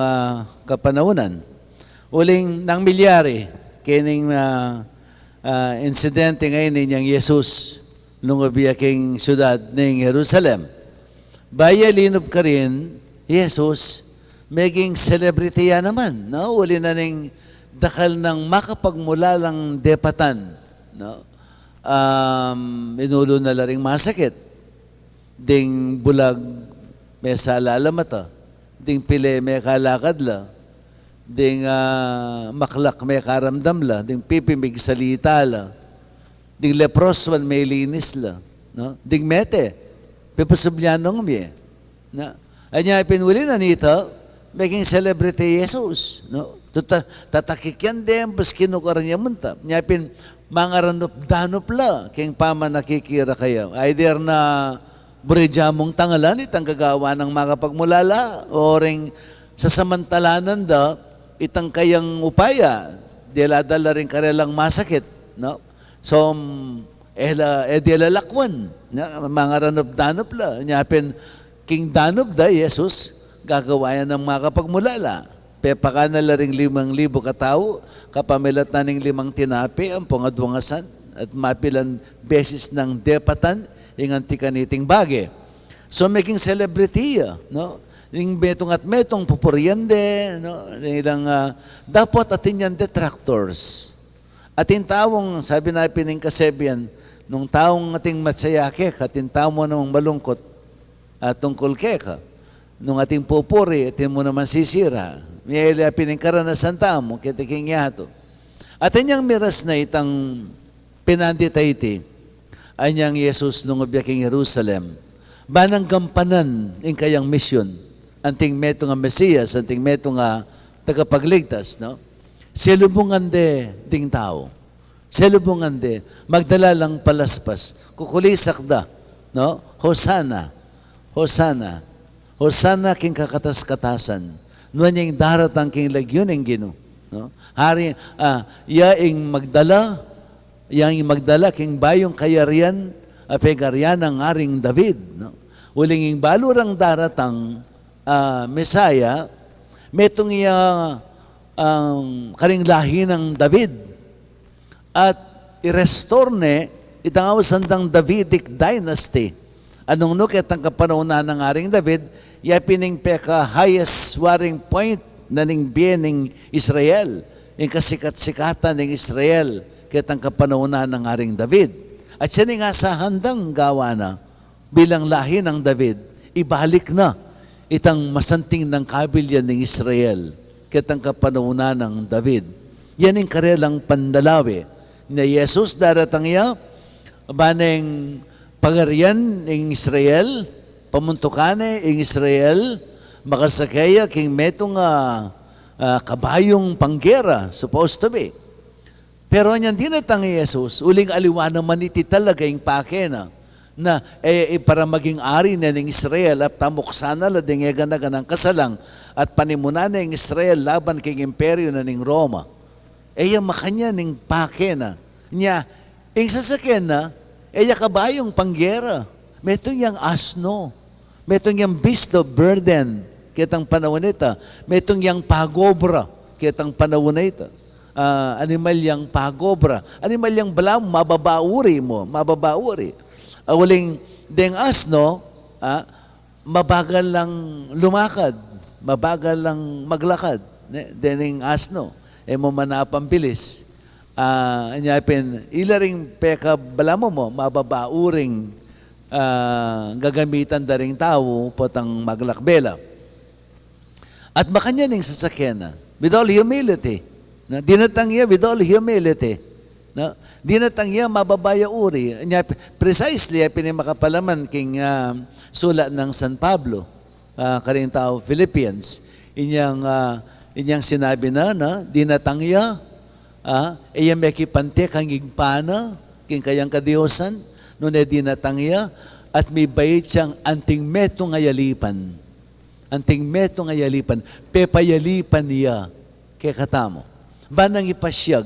[SPEAKER 2] kapanahunan. Uling nang milyari, kining insidente ngayon ninyang Jesus nung abiyaking syudad ng Jerusalem. Baya linob ka rin, Jesus, maging celebrity yan naman. No? Uli na ning dakal ng makapagmula lang depatan. No? Inulo na laring masakit. Ding bulag may salala mata, ding pile may kalakad la, ding maklak may karamdam la, ding pipimig salita la, ding leproswan may linis la, no? Ding mete, pipasubyanong miye. Na, anya pinuli na nito, making celebrity Jesus, no? Tatakikyan din, bas kinukar niya munta. Nya pin, mangaranop-danop la, king pama nakikira kayo. Either na burijamong tangalan, itang gagawa ng makapagmulala, o ring sasamantalanan da, itang kayang upaya, dala-dala rin karelang masakit, no? So, dilalakwan, mga ranop-danop la, nyapin, king danop da, Jesus, gagawa yan ng makapagmulala. Pepaka na laring 5,000 katao, kapamilat na ng 5 tinapi, ang pungadwangasan, at mapilan beses ng depatan, inganti kaniting bagay. So making celebrity, no? Yung betong at metong pupuryande, no? Ilang dapat atin yan detractors. Atin tawong, sabi na pining kasebian, nung taong ating matsayake, atin tao mo namang malungkot at tungkol keka. Nung ating pupuri, atin mo naman sisira. May pining karanasan tamo, kitiking yato. Atin yung miras na itang pinanditayti, anyang Jesus nung abiyaking Jerusalem, banang gampanan in kayang misyon, anting meto nga Mesiyas, anting meto nga tagapagligtas, no? Silubungan de ding tao. Silubungan de, magdala lang palaspas, kukulisak da, no? Hosana, Hosana, Hosana king kakatas-katasan, nuwan yung daratang king lagyon ng Gino, no? Hari, yaing magdala, yang magdala king bayong kayarian apegarian ng aring David, no? Ulinging balurang daratang Mesaya metong karing lahi ng David at i-restore ne itang awasandang Davidic dynasty. Anong no ketang kapanuna ng aring David yapining peka highest waring point na ning biening Israel, yung kasikat-sikatan ng Israel kitang kapanahunan ng aring David. At siya nga sa handang gawa na bilang lahi ng David, ibalik na itang masanting ng kabilyan ng Israel kitang kapanahunan ng David. Yan yung karelang pandalawi na Jesus daratang niya, baneng pagarian ng Israel, pamuntukane ng Israel, makasakaya king metong kabayong panggera, supposed to be. Pero anyan din natang Jesus, uling aliwan naman iti talaga yung pake na para maging ari na ng Israel at tamuksana la dingega ng kasalang at panimunan na ng Israel laban kay imperyo na ng Roma. Yung makanya ng pake na niya,
[SPEAKER 6] Ing sasakyan na, eya kabayong panggera. Metong yang asno. Metong yang beast of burden. Kitang panahon ita. Metong yang pagobra. Kitang panahon na ita. Animal yang pagobra. Animal yang balam, mababauri mo. Mababauri. Uling deng asno, mabagal lang lumakad. Mabagal lang maglakad. Dening asno. Mo manapambilis. Anyapin, ilaring peka balamo mo, mababauring gagamitan daring tao potang maglakbela. At makanya ning sasakyan na, with all humility. Na, dinatangya with all humility. Na, dinatangya mababaya uri. Precisely, pinimakapalaman king sulat ng San Pablo, karing tao Philippians. Inyang sinabi na dinatangya, iyang may kipante kang igpana, king kayang kadiyosan, nun dinatangya, at may bayit siyang anting metong ayalipan. Anting metong ayalipan, pepayalipan niya, kay katamo. Banang ipasyag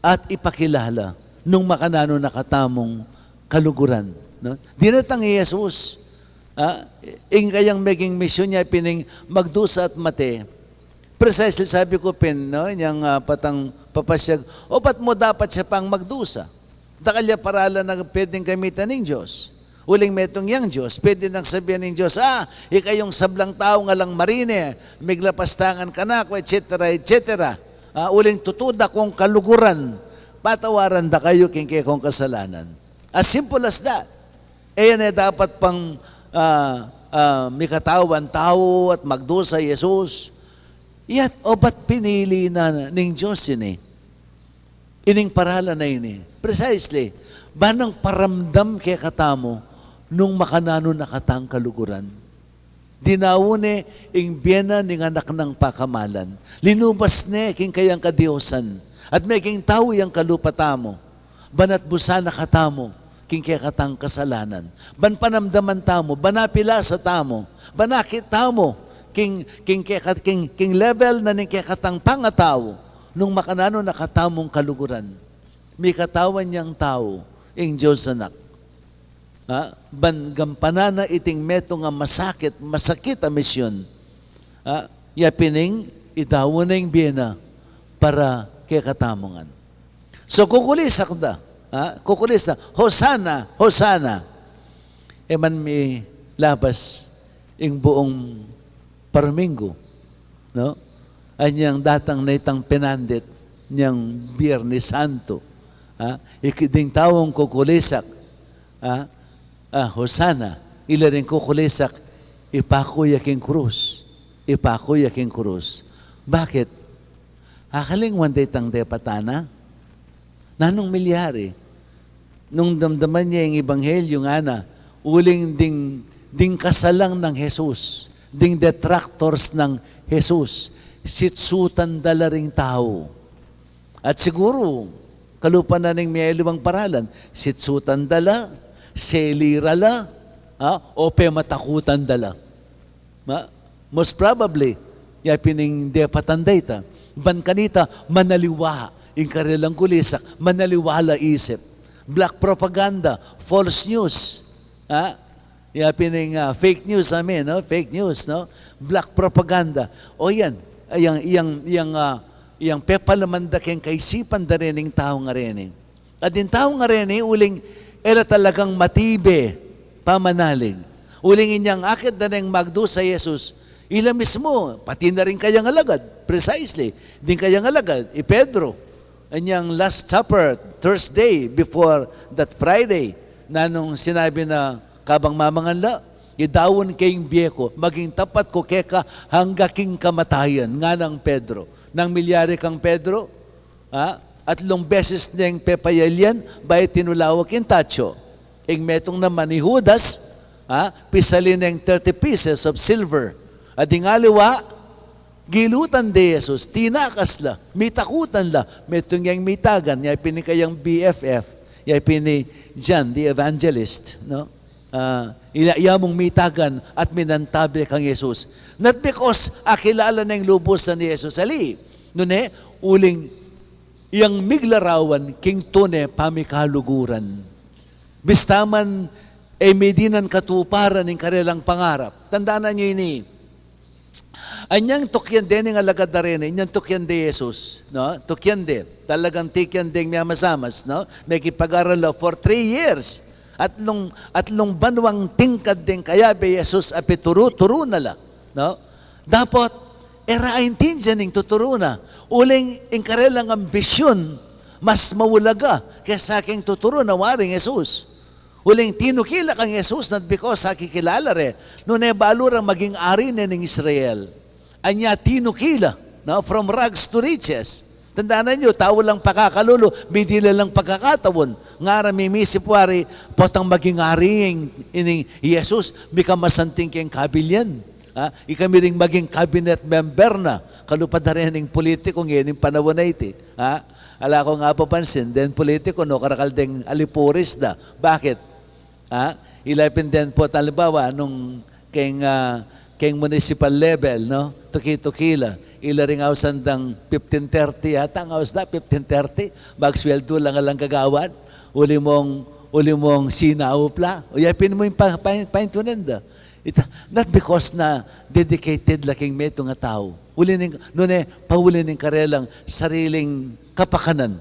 [SPEAKER 6] at ipakilala nung makanano nakatamong kaluguran. No? Dinatangya Jesus, ing kayang maging misyon niya pining magdusa at mate. Precisely sabi ko niyang patang papasyag, o ba't mo dapat siya pang magdusa? Dakalya parala na pwedeng gamitan ng Diyos. Uling metong yang Diyos, pwede nang sabihan ng Diyos, ikayong sablang tao nga lang marine, miglapastangan ka na, etc., etc. Uling tutuda kong kaluguran, patawaran da kayo kingke kong kasalanan. As simple as that. Ayan dapat pang mikatawan tao at magdusa Jesus. Yat, o ba't pinili na ng Diyos ini? Ining parala na ini. Precisely, banang paramdam kay katamo nung makanano nakatang kaluguran. Dinawone ing biyena ning anak ng pakamalan. Linubas ne king kayang kadiyosan. At may king tao yang kalupatamo. Banat busa nakatamo king kaya katang kasalanan. Ban panamdaman tamo, banapila sa tamo, banakit tamo, king level na ning katang pangatao nung makanano nakatamong kaluguran. May katawan niyang tao ing Diyos anak. Ban gampanana iting meto nga masakit a misyon. Yapining idawo na yung biyena para kay katamongan. So kukulisak da. Kukulisa, Hosana, Hosana. Man may labas ing buong Parmingo, no? Anyang datang na itang pinandit niyang Biyernes Santo. Ikiding tawong kukulisak, Hosana, ila rin kukulisak, ipakuya king krus. Ipakuya king krus. Bakit? Akaling wanday tang depatana? Nanong milyari? Nung damdaman niya yung ebanghelyo nga na, uling ding kasalang ng Jesus, ding detractors ng Jesus, sitsutan dala ring tao. At siguro, kalupa na ning may liwang paralan, sitsutan dala, selirala, o matakutan dala. Most probably, yapining depatan data, ban kanita manaliwa, yung karilang kulisak, manaliwala isip. Black propaganda, false news. Yapining fake news, no? Fake news, no? Black propaganda. O yan, yang pepalamanda keng kaisipan da rin ng tao nga rin. At din tao nga rin, uling, era talagang matibe, pamanalig. Uling inyang akit na rin magdo sa Jesus, ila mismo, pati na rin kayang alagad, precisely, din kayang alagad, Pedro, anyang last supper, Thursday, before that Friday, na nung sinabi na kabang mamanganla, idawon kayong biyeko, maging tapat ko keka hangga king kamatayan, nga ng Pedro. Nang milyari kang Pedro, at long beses niyang pepayalyan, bay tinulawak yung tacho. Ing metong naman ni Judas, pisalin ng 30 pieces of silver. At ingaliwa, gilutan de Jesus, tinakas la, mitakutan la, metong yang mitagan, yay pinikayang BFF, yay pini John the Evangelist, no? Ilayamong mitagan at minantabi kang Jesus. Not because akilala na yung lubusan ni Jesus. Ali, nune, uling iyang miglarawan king tune pamikaluguran. Bistaman medinan katuparan ng kanilang pangarap. Tandaan niyo ini. Anyang tukyan din ng alagad na rin, inyang tukyan de Jesus, no? Tukyan de, talagang tikyan de ng masamas, no? May kipag-aral for 3 years. Atlong banwang tingkad din kaya be Jesus api turu na la, no? Dapat erain din dyan ng tuturo na. Uling ingkarelang ambisyon, mas mawulaga kaysa aking tuturo na waring Jesus. Uling tinukila kang Jesus not because sa kikilala re, no ne balura maging ari ng Israel. Anya tinukila, no? From rags to riches. Tandaan niyo, tao lang pakakalulo, bidila lang pagkakatawon. Nga ramimisipwari, potang maging aring ining Jesus, bika masanting keng kabilyan. Ikami ring maging cabinet member na, kalupad na rin ng politiko ngayon yung panahon na iti. Ala ko nga papansin, den politiko, no, karakaldeng alipuris na. Bakit? Ilapin din po, talibawa, nung keng municipal level, no? Tuki-tukila. Ila ring ausandang 1530 yata, ang aus na 1530. Magsweldo lang alang kagawan. Uli mong sinaupla. O yapin mo yung paintunan da. Not because na dedicated laking meto nga tao. Pauli ng karelang sariling kapakanan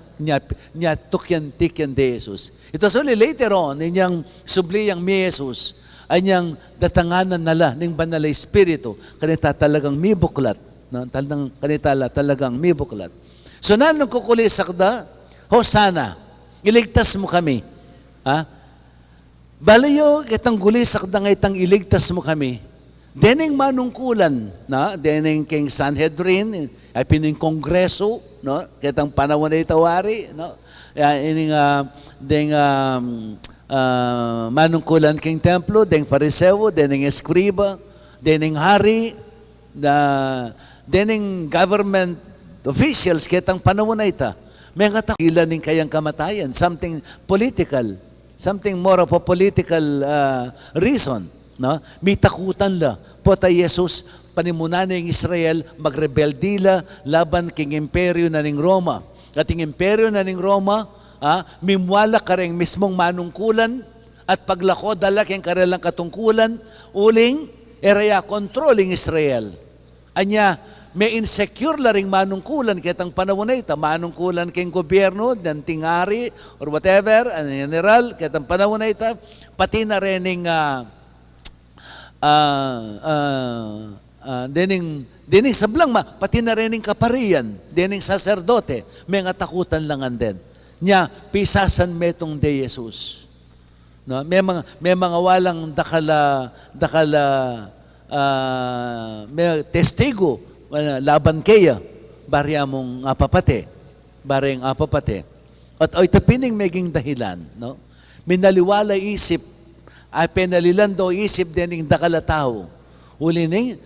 [SPEAKER 6] niya tukyan tikyan de Jesus. Ito only later on, ninyang subliyang mi Jesus, anyang datanganan nala ng banal na Espiritu, kanita talagang may buklat. No? Kanita talagang may buklat. So nanong kukulisak da, Hosana, iligtas mo kami. Balayo, itang gulisak da nga itang iligtas mo kami. Dening manungkulan, no? Dening king Sanhedrin, ay pining kongreso, no? Kitang panahon na itawari, no? Manungkulan king templo, deng fariseo, dening eskriba, dening hari, dening government officials, kitang panahon na ita. May nga takilan ng kayang kamatayan, something political, something more of a political reason. No? May takutan la. Pota Jesus, panimunan ng Israel, magrebeldila, laban king imperyo na ng Roma. At yung imperyo na ng Roma, mimwala ka rin mismong manungkulan, at paglako dala king karelang katungkulan, uling, eraya controlling Israel. Anya, may insecure la ring manungkulan kitang panahon na ito, manungkulan king gobyerno, ng tingari, or whatever, general, kitang panahon na ito, pati na rin dining sablang pati na rin kaparian, dining saserdote, may nga takutan lang din. Nya, pisasan metong de Jesus. No? May mga walang may testigo, laban kaya, barya mong apapate, bareng apapate. At ito pining meging dahilan, no? Minaliwala isip, ay penalilando isip din ng dakalataw. Ulining,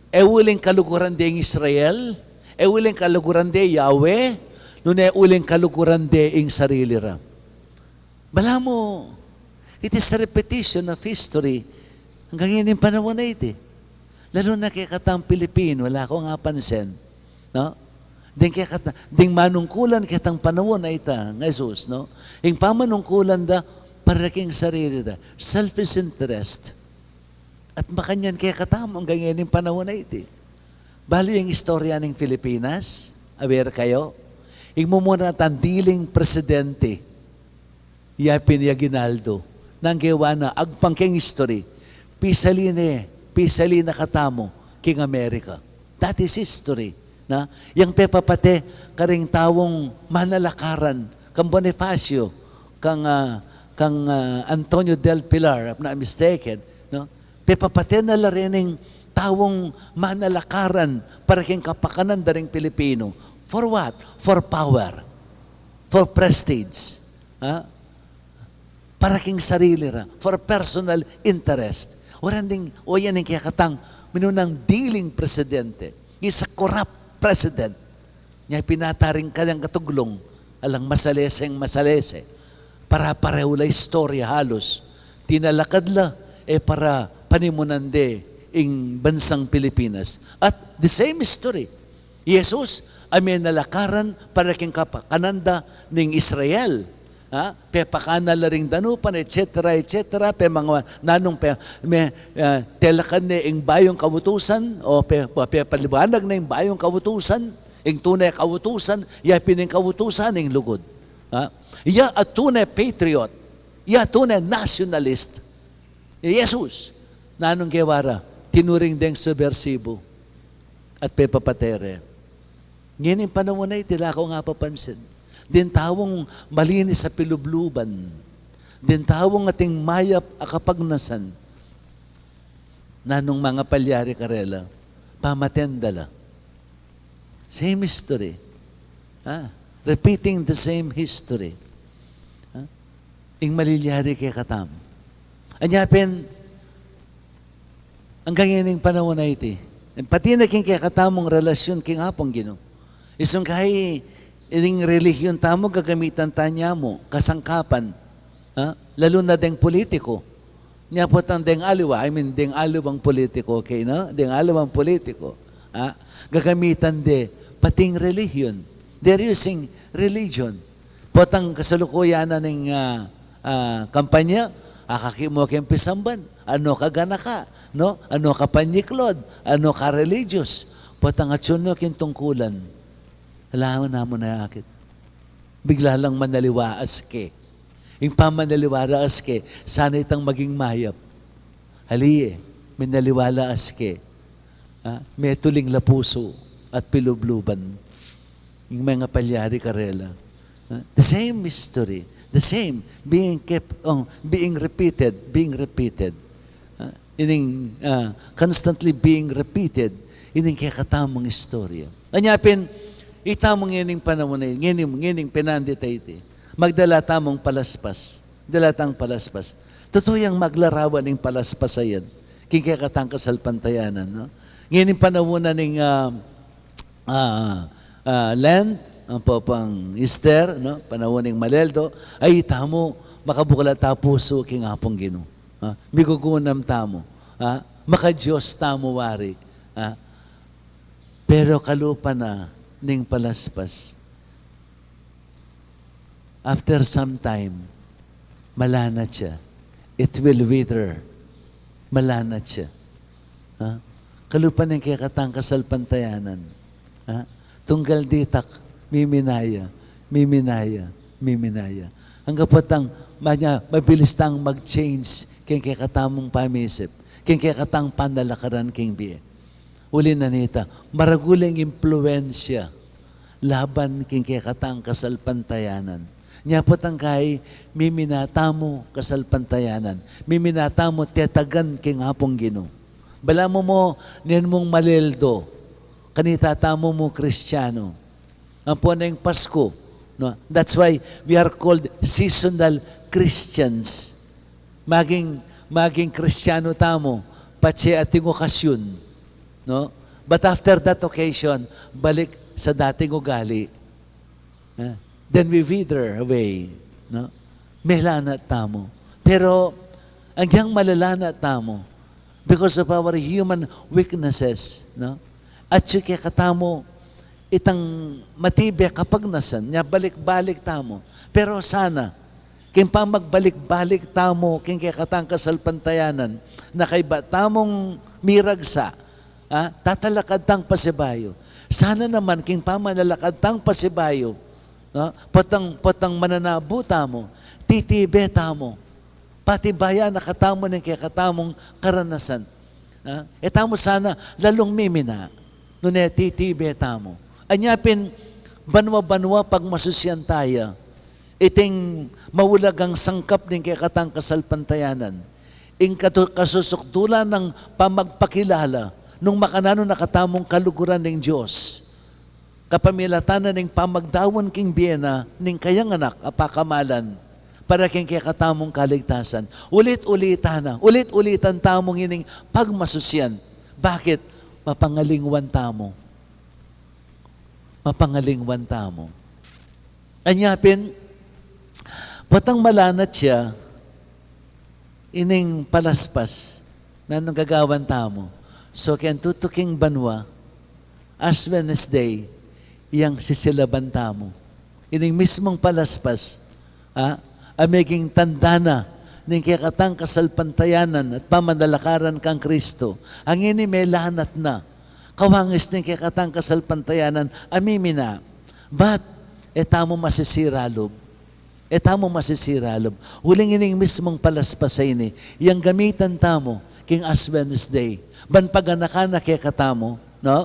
[SPEAKER 6] uling kalukuran din Israel, uling kalukuran din Yahweh, nung uling kalukuran din sarili ra. Bala mo, it is a repetition of history. Hanggang yun yung panahon na ito. Lalo na kaya katang Pilipino, wala ko nga pansin. No? Ding manungkulan kitang panahon na ita, ng Jesus, no? Yung pamanungkulan da, para king sarili da, selfish interest. At makanyan kaya katamo, hanggang yan yung panahon na ito. Balo yung istorya ng Pilipinas, aware kayo? Yung mumuna tandiling presidente, Yapin Aguinaldo, nang gawa na, agpangking history, pisali na katamo, King America. That is history. Na? Yang pepapate, karing tawong manalakaran, kang Bonifacio, kang Antonio del Pilar, if not mistaken, no? Pepapate na larining tawong manalakaran para king kapakanan daring Pilipino. For what? For power. For prestige. Para king sarili ra. For personal interest. O yan yung kaya katang minunang dealing presidente. He's a corrupt president. Niya pinataring kanyang katuglong alang masaleseng masalese. Para pareho la istorya halos. Tinalakad la para panimunan de ing bansang Pilipinas. At the same history. Jesus, amin nalakaran para king kananda ning Israel. Pe pakana ring danupan, etc., etc., pe mga nanong pe, telakan ni ing bayong kawutusan, o pe paliwanag na ing bayong kawutusan, ing tunay kawutusan, ya pining kawutusan ing lugod. Ya at tunay patriot, ya tunay nationalist. Jesus, nanong gewara, tinuring deng subversibo, at pe papatere. Ngayon yung panahon na itila ko nga papansin. Din tawong malinis sa pilubluban. Din tawong ating mayap akapagnasan. Nanong mga palyari karela, pamatendala. Same history. Repeating the same history. Ing malilyari kay katam. Anyapin, hanggang ining panahon na iti. Pati na king kay katamong relasyon king hapong Ginoo. Isang kahay ining relihiyon tamo gagamitan tanya mo, kasangkapan, lalo na deng politiko. Niya po tang deng aliwa, deng aliwang politiko, okay, no? Deng aliwang politiko. Gagamitan de pating relihiyon. They're using religion. Potang kasalukuyan na ng kampanya, akakimo kempisamban, ano ka gana ka, no? Ano ka panyiklod, ano ka religious. Potang atsyon nyo kintungkulan. Alaman na mo na akit. Bigla lang manaliwaas ke. Yung pamanaliwaas ke, sana itang maging mayap. Haliye, minaliwaas ke. May tuling lapuso at pilubluban. Yung mga palyari karela. The same mystery. The same. Being kept on, being repeated. Constantly being repeated. Ining kakatamang istorya. Anyapin, itamong ngining panahon na ngining pinandita iti. Magdala tamong palaspas. Dalatang palaspas. Totoo yung maglarawan ng palaspas ayan. Kikakatang kasalpantayanan. No? Ngining panahon na ng land, ang popang Easter, no? Panahon ng Maleldo, ay tamo, makabukala tapuso king hapong Ginoo. Migugunam tamo. Maka-Diyos tamo wari. Pero kalupa na ning palaspas. After some time, malanat siya. It will wither. Malanat siya. Kalupan ng kikatang kasalpantayanan. Tunggal ditak, miminaya. Ang kapatang, mabilis tang mag-change keng kikatamong pamisip, keng kikatang panalakaran keng biye. Uli na nita, maraguling impluensya laban king kikatang kasalpantayanan. Nya po tangkay, miminatamo kasalpantayanan. Miminatamo tetagan king hapong Ginoo. Bala mo niyan mong Maleldo, kanitatamo mo Kristiyano. Ang po na yung Pasko. No? That's why we are called seasonal Christians. Maging Kristiyano tamo, patse ating okasyon. No? But after that occasion, balik sa dating ugali. Then we wither away. No? Melanat tamo. Pero, hanggang malalana tamo, because of our human weaknesses, no? At sige katamo, itang matibay kapag nasan, niya balik-balik tamo. Pero sana, kin pa magbalik-balik tamo, kin kaya katang kasalpantayanan, na kay ba tamong miragsa, tatalakad tang pasibayo. Sana naman, king pamanalakad tang pasibayo, no? Potang mananabu tamo, titibe tamo, pati bayan nakatamo ng kaya katamong karanasan. Etamo sana lalong mimina, no ne titibe tamo. Anyapin, banwa-banwa pag masusyan tayo, iting mawulagang sangkap ng kaya katang kasalpantayanan, ing kasusukdulan ng pamagpakilala, nung makanano nakatamong kaluguran ng Diyos, kapamilatanan ng pamagdawan king biyena, ng kayang anak, apakamalan, para king kaya katamong kaligtasan. Ulit-ulitan tamong ining pagmasusyan. Bakit? Mapangalingwan tamo. Anyapin, patang malanat siya, ining palaspas, na nung gagawan tamo. So, kaya tutuking banwa, Ash Wednesday, iyang sisilaban tamo. Ining mismong palaspas, amiging tanda na ning kikatang kasalpantayanan at pamanalakaran kang Kristo. Ang ini may lanat na. Kawangis ning kikatang kasalpantayanan, amimina. But, etamo masisiralob. Etamo masisiralob. Huling ining mismong palaspas sa ini, yang gamitan tamo, king Ash Wednesday. Ban paganakana kikatamo, no?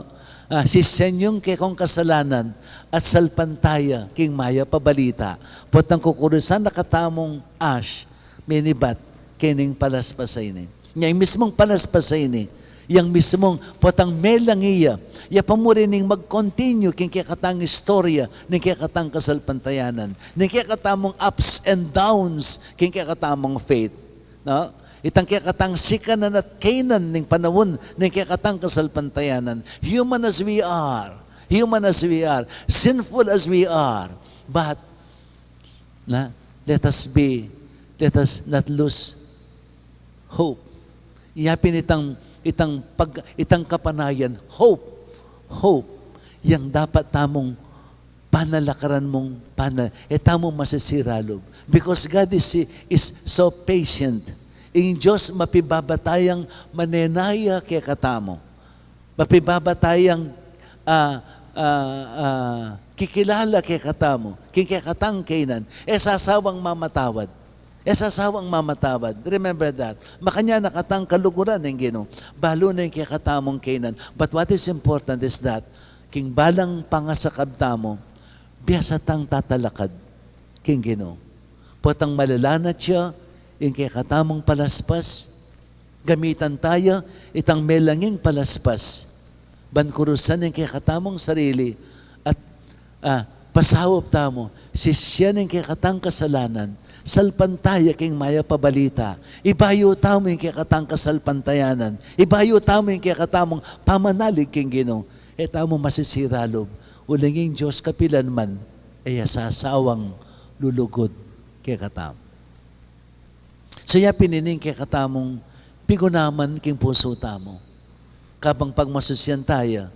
[SPEAKER 6] Sisenyong kay kong kasalanan at salpantaya king maya pabalita. Potang kukurusan nakatamong ash, minibat, kining palaspas sa ini. Yung mismong palaspas sa ini, yung mismong potang melangiya, ya pamurining mag-continue king kikatang istorya, ning kikatang kasalpantayanan, ning kikatamong ups and downs, king kikatamong faith. No? Itang kikatang sikanan at kainan ning panahon ning kikatang kasalpantayanan. Human as we are, sinful as we are, but let us not lose hope. Iyapin itang kapanayan, hope. Yang dapat tamong panalakaran mong tamong masisiralob. Because God is so patient. Ang Diyos mapibabatayang manenaya kay katamo. Mapibabatayang kikilala kay katamo. Kay katang kainan. Sasawang mamatawad. Remember that. Makanya nakatang kaluguran ng Ginoo. Balo na yung kay katamong kainan. But what is important is that king balang pangasakab tamo, biyasa tang tatalakad king Ginoo. Potang malalanat siya, yung kay katamong palaspas, gamitan tayo, itang melanging palaspas, bankurusan yung kay katamong sarili, at pasawap tamo, sisya yung kay katang kasalanan, salpantaya king maya pabalita, ibayo tamo yung kay katang kasalpantayanan, ibayo tamo yung kay katamong pamanalig king Ginoo, tamo masisiralob, ulinging Diyos kapilan man, ay sasawang lulugod kay katamo. So ya pinining kay katamong pigunaman king puso tamo. Kapang pagmasusyan tayo,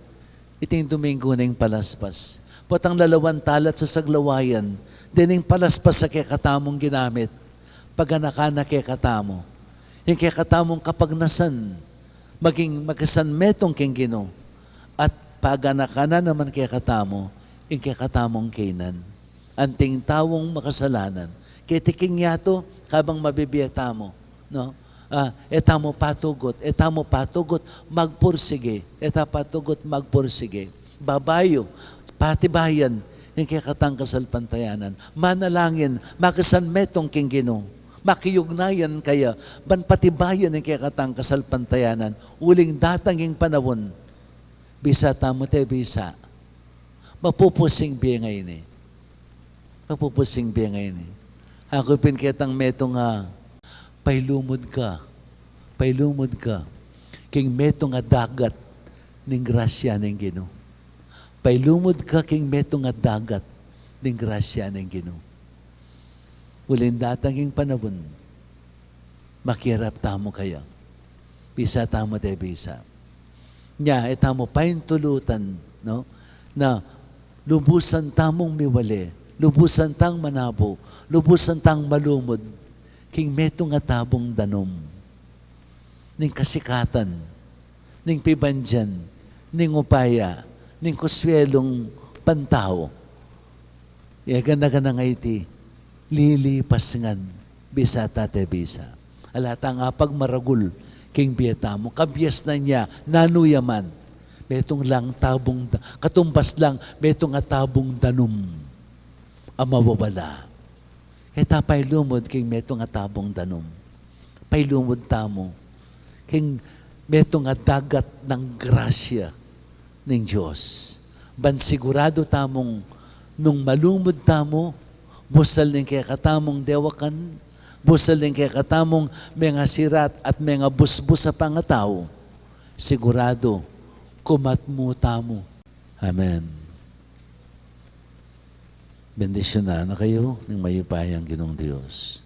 [SPEAKER 6] iting Domingo ning palaspas. Potang lalawan talat sa saglawayan, dining palaspas sa kay katamong ginamit, paganakana kay katamo. Yung kay katamong kapagnasan, maging magkasanmetong king Ginoo, at paganakana naman kay katamo, yung kay katamong kainan. Anting tawong makasalanan. Kay tiking yato, kabang mabibiyata mo, no? Etamo patugot, magpursige. Babayo, patibayan, yung kay katang kasalpantayanan. Manalangin, makasanmetong king Ginoo. Makiyugnayan kaya, ban patibayan yung kay katang kasalpantayanan. Uling datanging panahon, bisa tamo te bisa. Mapupusing biyangay ni. Ako pinketang metong pailumod ka. King metong dagat ning grasya ning Ginoo. Pailumod ka king metong dagat ning grasya ning Ginoo. Ulin datanging panahon, makirap tamo kaya. Bisa tamo te bisa. Nya, etamo paintulutan, no? Na lubusan tamong miwali, lubusan tang manabo, lubusan tang malumod, king metong atabong danom, ning kasikatan, ning pibandyan, ning upaya, ning kuswelong pantao. Ganda nga iti, lilipas ngan, bisa tate bisa. Alata nga pagmaragul, king biyeta mo, kabyas na niya, nanuyaman, betong lang tabong, katumbas lang, betong atabong danom, amawawala. Eta pailumod king metong atabong danom. Pailumod tamo, king metong dagat ng grasya ng Diyos. Ban sigurado tamong, nung malumod tamo, busal ng kaya katamong dewakan, busal ng kaya katamong mga sirat at mga busbus sa pangatao, sigurado, kumatmo tamo. Amen. Bendisyon na kayo ng mayupayang Ginoong Diyos.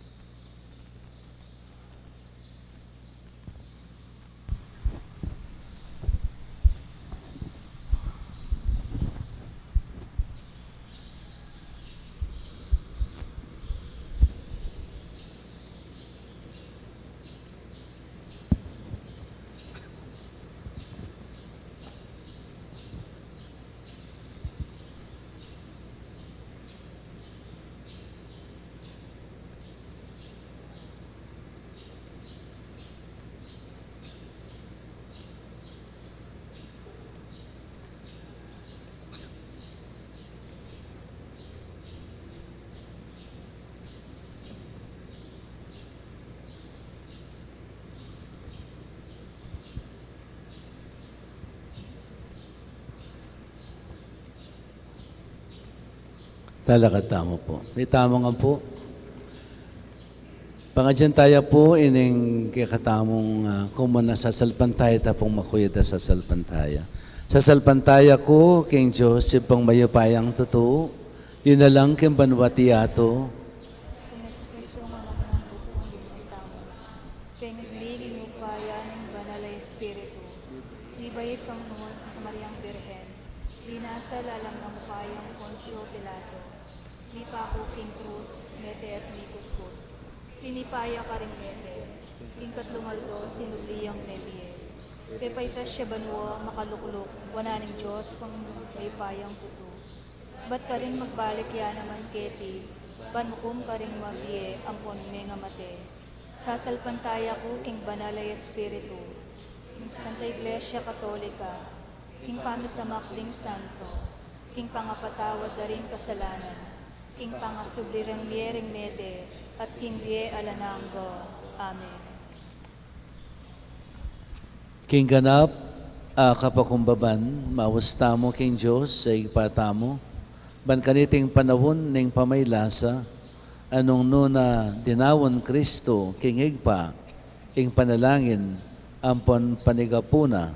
[SPEAKER 6] Talakad tamo po. May tamo nga po. Pangadyan tayo po ining kikatamong kumuna sa salpantaya tapong makuyada sa salpantaya. Sa salpantaya ko, King Diyos, ipang mayupayang totoo, yun na lang king banwati ato,
[SPEAKER 1] Pinagliging upaya ng banal ay Espiritu, ibayit kang noon sa Mariang Birhen, binasal alam ng upayang Poncio Pilato, lipa ko King Cruz, Mete at Mikut-kut, pinipaya ka rin Mete, King Katlumaldo, sinuliyang Nebie, pepaitas siya banwa, makalukluk, wana ng Diyos, pang may payang tuto. Ba't ka rin magbalik ya naman keti, banmukum ka rin mabie, ampon nga mate. Sasalpantaya ko, King Banalay Espiritu, Santa Iglesia Katolika, King Pamisamakling Santo, King Pangapatawad na rin kasalanan, King Pangasublirang Miyering Mede, at King Vie Alanango. Amen.
[SPEAKER 6] King ganap, kapakumbaban, mawasta mo, King Diyos, sa ipata mo, ban kaniting panawon ning pamaylasa, anong nuna dinawon Kristo, King Igpa, ing panalangin, ampon panigapuna,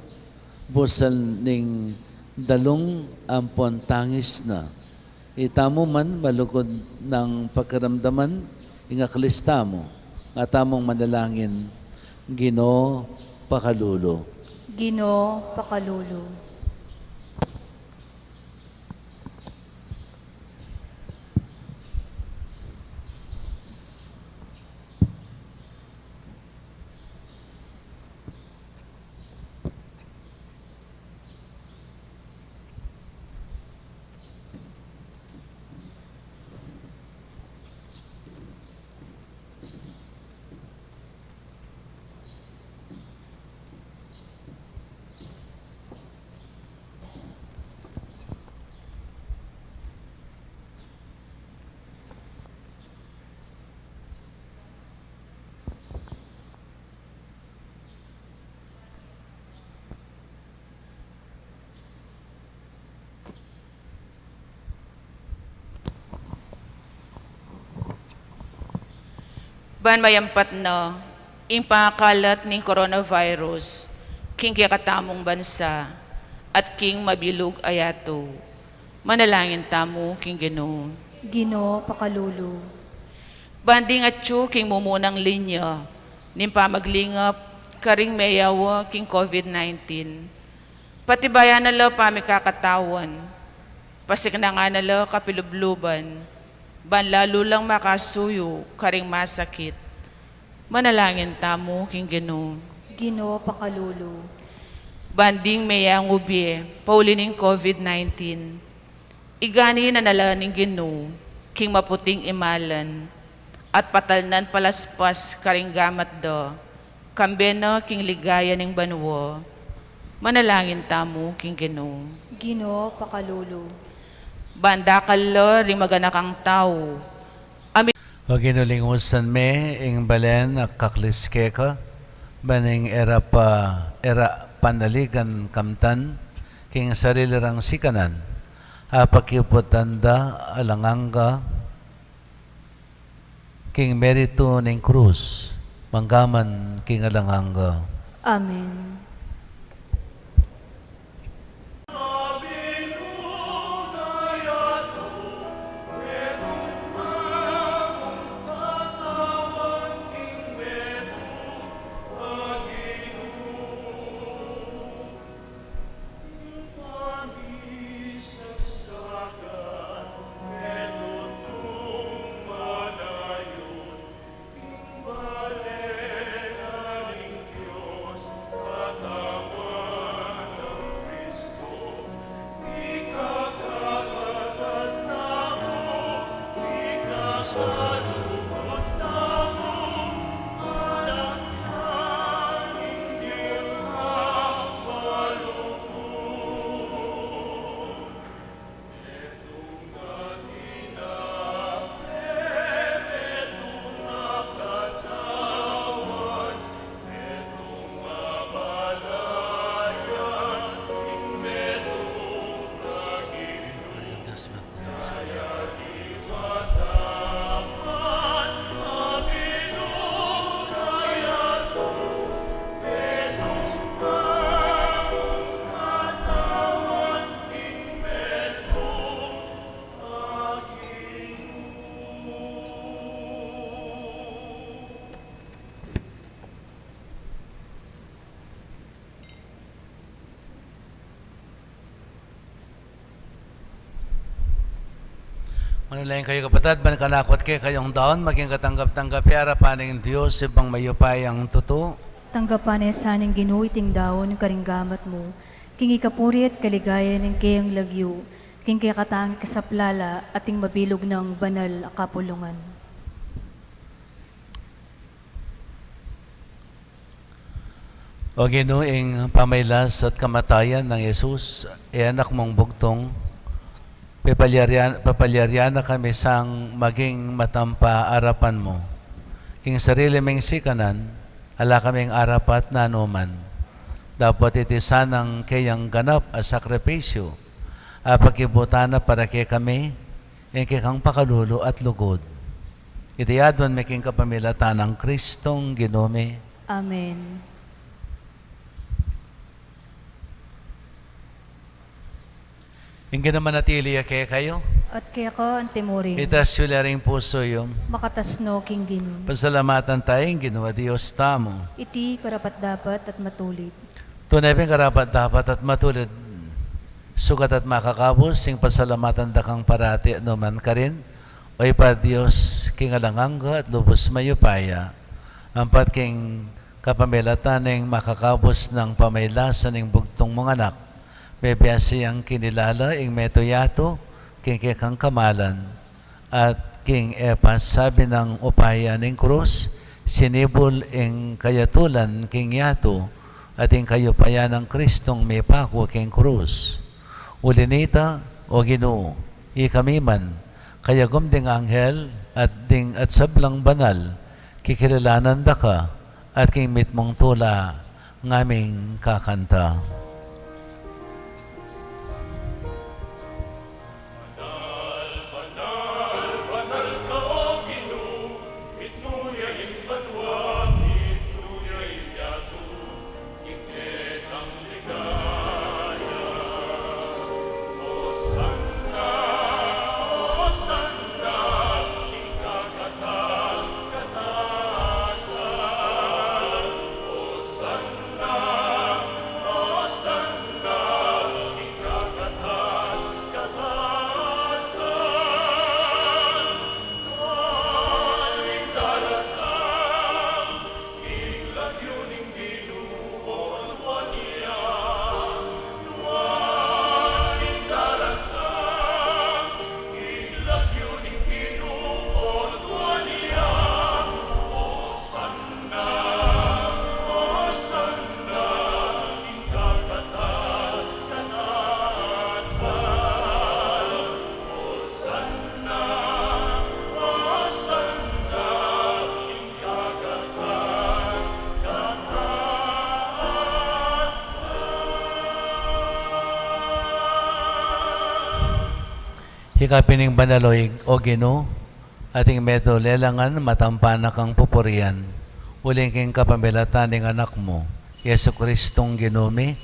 [SPEAKER 6] busal ning dalong ampon tangis na. Itamo man malugod ng pagkaramdaman, ingaklista mo, at among manalangin, Ginoo pakalulo.
[SPEAKER 1] Ginoo pakalulo.
[SPEAKER 4] Ban mayampat na, ing pangakalat ng coronavirus, king kikatamong bansa, at king mabilog ayato. Manalangin tamo, king Ginoo.
[SPEAKER 1] Ginoo pakalulo.
[SPEAKER 4] Banding at king mumunang linya, ning pamaglingap, karing mayawa, king COVID-19. Patibayan na lo pamikakatawan, pasik na nga na lo kapilubluban, ban lalo lang makasuyo, karing masakit. Manalangin tamo, king Ginoo.
[SPEAKER 1] Ginoo pakalulo.
[SPEAKER 4] Banding mayang ubi, paulining COVID-19. Igani na nalaning Ginoo, king maputing imalan, at patalnan palaspas karing gamat do, kambeno king ligaya ning banwo. Manalangin tamo, king Ginoo.
[SPEAKER 1] Ginoo pakalulo.
[SPEAKER 4] Banda kalo ring maganakang tao.
[SPEAKER 6] O ginulingusan me, ing balen at kakliske ka, baning era panaligan kamtan, king sarili rang sikanan, apakipotanda alanganga, king merito ning krus, manggaman king alanganga.
[SPEAKER 1] Amen.
[SPEAKER 2] Manulayan kayo kapatid, ban kanakot kayo kayong daon, maging katanggap-tanggap harapan ng Diyos, ibang mayupayang tuto.
[SPEAKER 1] Tanggapan sa saning ginuiting daon ng karinggamat mo, king ikapuri at kaligaya ng kayang lagyo, king kaya katang kasaplala ating mabilog ng banal kapulungan.
[SPEAKER 2] O ginuing pamaylas at kamatayan ng Yesus, anak mong bugtong, papalyaryan na kami sang maging matampa arapan mo. King sarili ming sikanan, ala kaming arapat na anuman. Dapat iti sanang kayang ganap a sakripisyo, apagibutana para kay kami, yung kang pakalulo at lugod. Iti adon making kapamilatan ng Kristong Ginome.
[SPEAKER 1] Amen.
[SPEAKER 2] Hindi naman natili kaya kayo.
[SPEAKER 1] At kaya ko ang timurin,
[SPEAKER 2] Itas yung puso yung
[SPEAKER 1] makatasno king ginu.
[SPEAKER 2] pasalamatan tayong ginawa Diyos tamo.
[SPEAKER 1] Iti karapat dapat at matulit.
[SPEAKER 2] Tunay ping karapat dapat at matulid. Sukat at makakabos, sing pasalamatan dakang parati at naman ka rin. O ipa Diyos, king alangangga at lubos mayupaya. Ampat king kapamilatan ng makakabos ng pamaylasan ng bugtong mga anak. Bebiyasi ang kinilala ing metoyato, king kang kamalan. At king Epas, sabi ng upaya ng krus, sinibol ing kayatulan king yato, at ing kayupaya ng Kristong may pako king krus. Ulinita o Ginoo, ikamiman, kaya gumding anghel at sablang banal, kikilalanan da ka, at king mitmong tula, ngaming kakanta. Hikapining banaloy o Ginoo, ating medo lelangan matampanak ang pupurian, uling king kapamilatan ng anak mo, Yesu Kristong Ginome,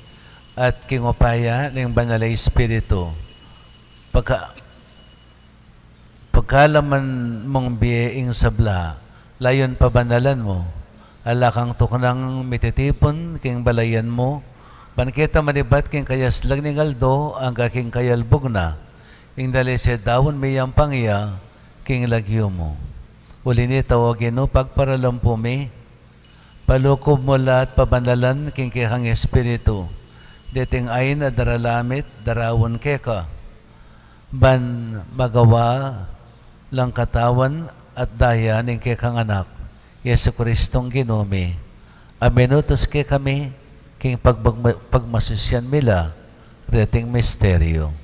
[SPEAKER 2] at king upaya ng banalay Espiritu. Pagkalaman mong biyeing sabla, layon pabanalan mo, ala kang tuknang mititipon king balayan mo, banketa manibat king kayaslag ning aldo, ang kaking kayalbog na, ing dali sa dawon mayang pangya, king lagyo mo. Uli ni tawagin no, pagparalampumi, palukob mo lahat pabanalan, king kihang Espiritu. Deting ay na daralamit, darawon keka. Ban magawa lang katawan at daya ng kekang anak, Yesu Kristong Ginome. Aminutos ke kami, king pagmasusyan mila, reting misteryo.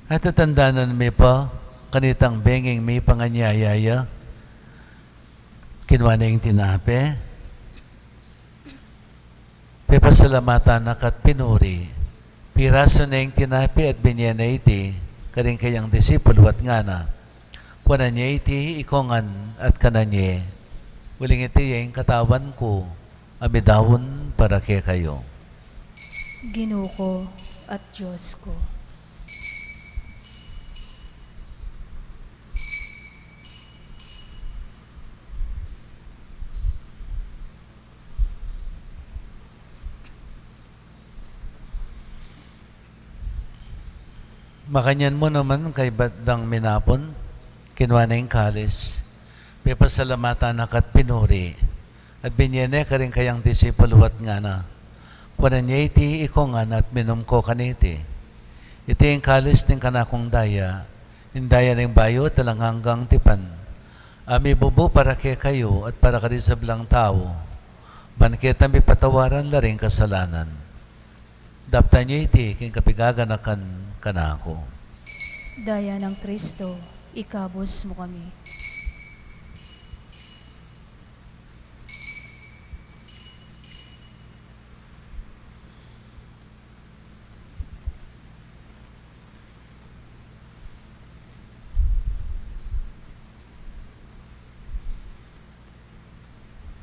[SPEAKER 2] At tatandanan mi pa, kanitang benging mi panganyayaya, kinwa na yung tinape, pipasalamatan na kat pinuri, piraso na yung tinape at binyan na iti, karing kayang disipulo at nga na, kuwanan niya iti ikongan at kananye, uling iti yung katawan ko, amidawon para kay kayo.
[SPEAKER 1] Ginoo ko at Diyos ko.
[SPEAKER 2] Makanyan mo naman kay Badang Minapon, kinuha na yung kalis. May pasalamatan na kat pinuri. At binyene ka rin kayang disipulwat nga na. Kunan niya iti iko nga na at minum ko kaniti. Iti yung kalis ng kanakong daya. Indaya ng bayo talang hanggang tipan. Ami bubu para kay kayo at para ka rin sa blang tao. Banketa mi patawaran la rin kasalanan. Dapta niya iti king kapigaganakan kanako.
[SPEAKER 1] Daya ng Kristo, ikabos mo kami.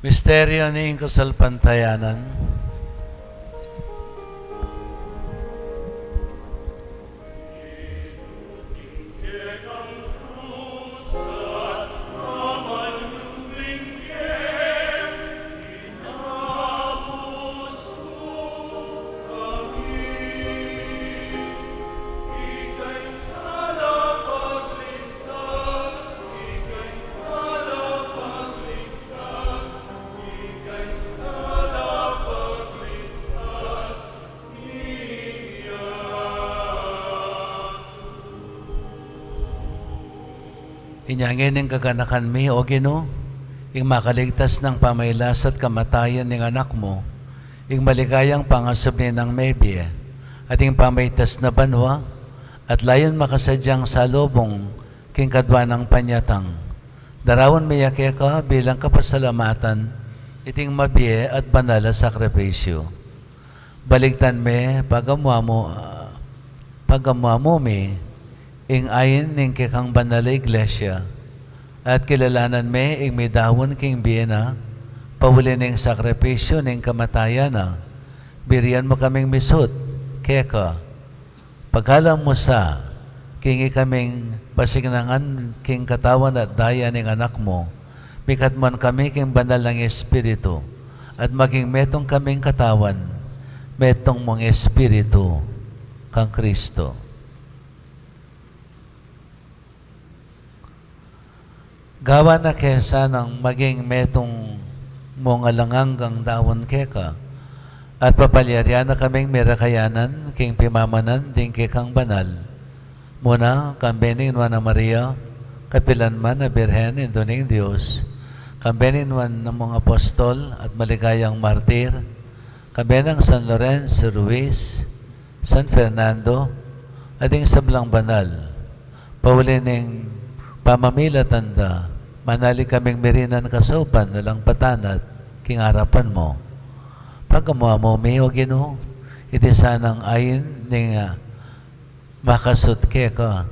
[SPEAKER 2] Misteryo ni kasalpantayanan. Inyangin ng kaganakan mi, O Ginoo, ing makaligtas ng pamaylas at kamatayan ng anak mo, ing maligayang pangasab ni ng mebye, at ing pamaytas na banwa, at layon makasadyang salubong, king kadwa ng panyatang. Darawan miyake ka bilang kapasalamatan, iting mabye at banal na sakripisyo. Baligtan me, pagamuamo me, ing ayin ning kikang banal na iglesia, at kilalanan me ing midawon king biyena, pawuli ning sakripisyo ning kamatayan na, birian mo kaming misut, keka, paghalam mo sa, kingi kaming pasignangan king katawan at daya ning anak mo, mikatman kami king banal ng Espiritu, at maging metong kaming katawan, metong mong Espiritu, kang Kristo. Gawa na kesa ng maging metong mong alanganggang dawon keka, at papalyarya na kaming mirakayanan, king pimamanan, ding kekang banal. Muna, kambenin na Maria, kapilanman na Birhen, induning Diyos, kambenin na mga apostol at maligayang martir, kambenang San Lorenzo Ruiz, San Fernando, at ing sablang banal, paulining pamamila tanda, manali kaming merinan kasaupan nalang patanat, king harapan mo. Pagkamuha mo, O Ginoo, iti sanang ayin ning makasut ka,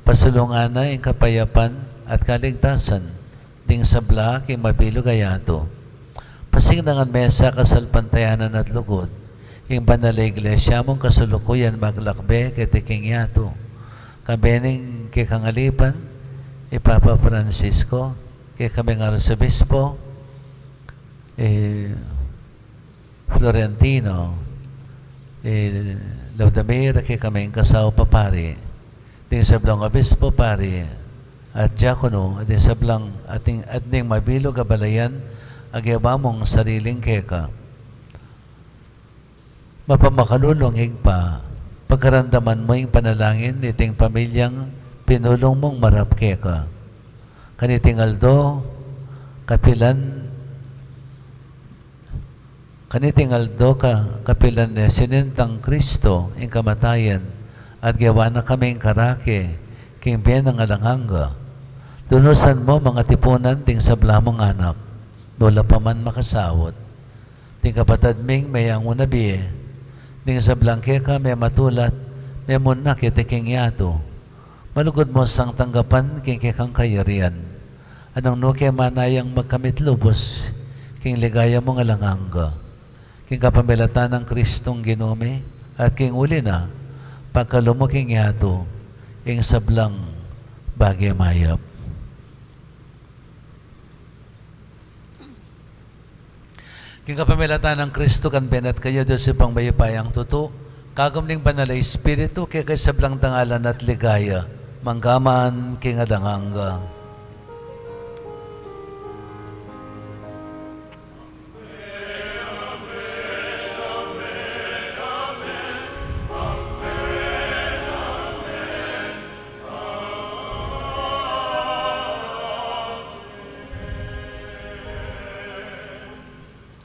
[SPEAKER 2] pasulungan na ing kapayapan at kaligtasan, ding sabla king mabilog ayato. Pasignangan mesa kasalpantayanan at lugod, ing banal na iglesia mong kasulukuyan maglakbe kiti king yato. Kabening kikangalipan, Papa Francisco, kay kaming Arzobispo, Florentino, Laudamir, kay kaming Kasaw Papari, ding sablang Obispo Pari, at Diakono, at ding sablang at ding mabilog abalayan, agyawa mong sariling keka. Mapamakalulong higpa, pagkaramdaman mo yung panalangin, iting pamilyang pinulong mong marapke ka. Kaniting aldo, kapilan na sinintang Kristo, ing kamatayan, at gawa na kaming karake, king biyan ng alanghanga. Dunusan mo mga tipunan, ting sabla mong anak, dola pa man makasawot. Ting kapatad ming may ang unabi, ting sablang keka may matulat, may munak itiking yato. Malugod mo sang tanggapan king kekang kayarian. Anong no kaya manayang magkamit lubos, king ligaya mong alanganga. King kapamilatan ng Kristong Ginome, at king uli na, pagkalumo king yato, ing sablang bagay mayap. King kapamilatan ng Kristo kan benat kayo, Diyos ipang bayapayang tuto, kagam ning banal na Espiritu, kay sablang dangalan at ligaya, manggaman king adanganga.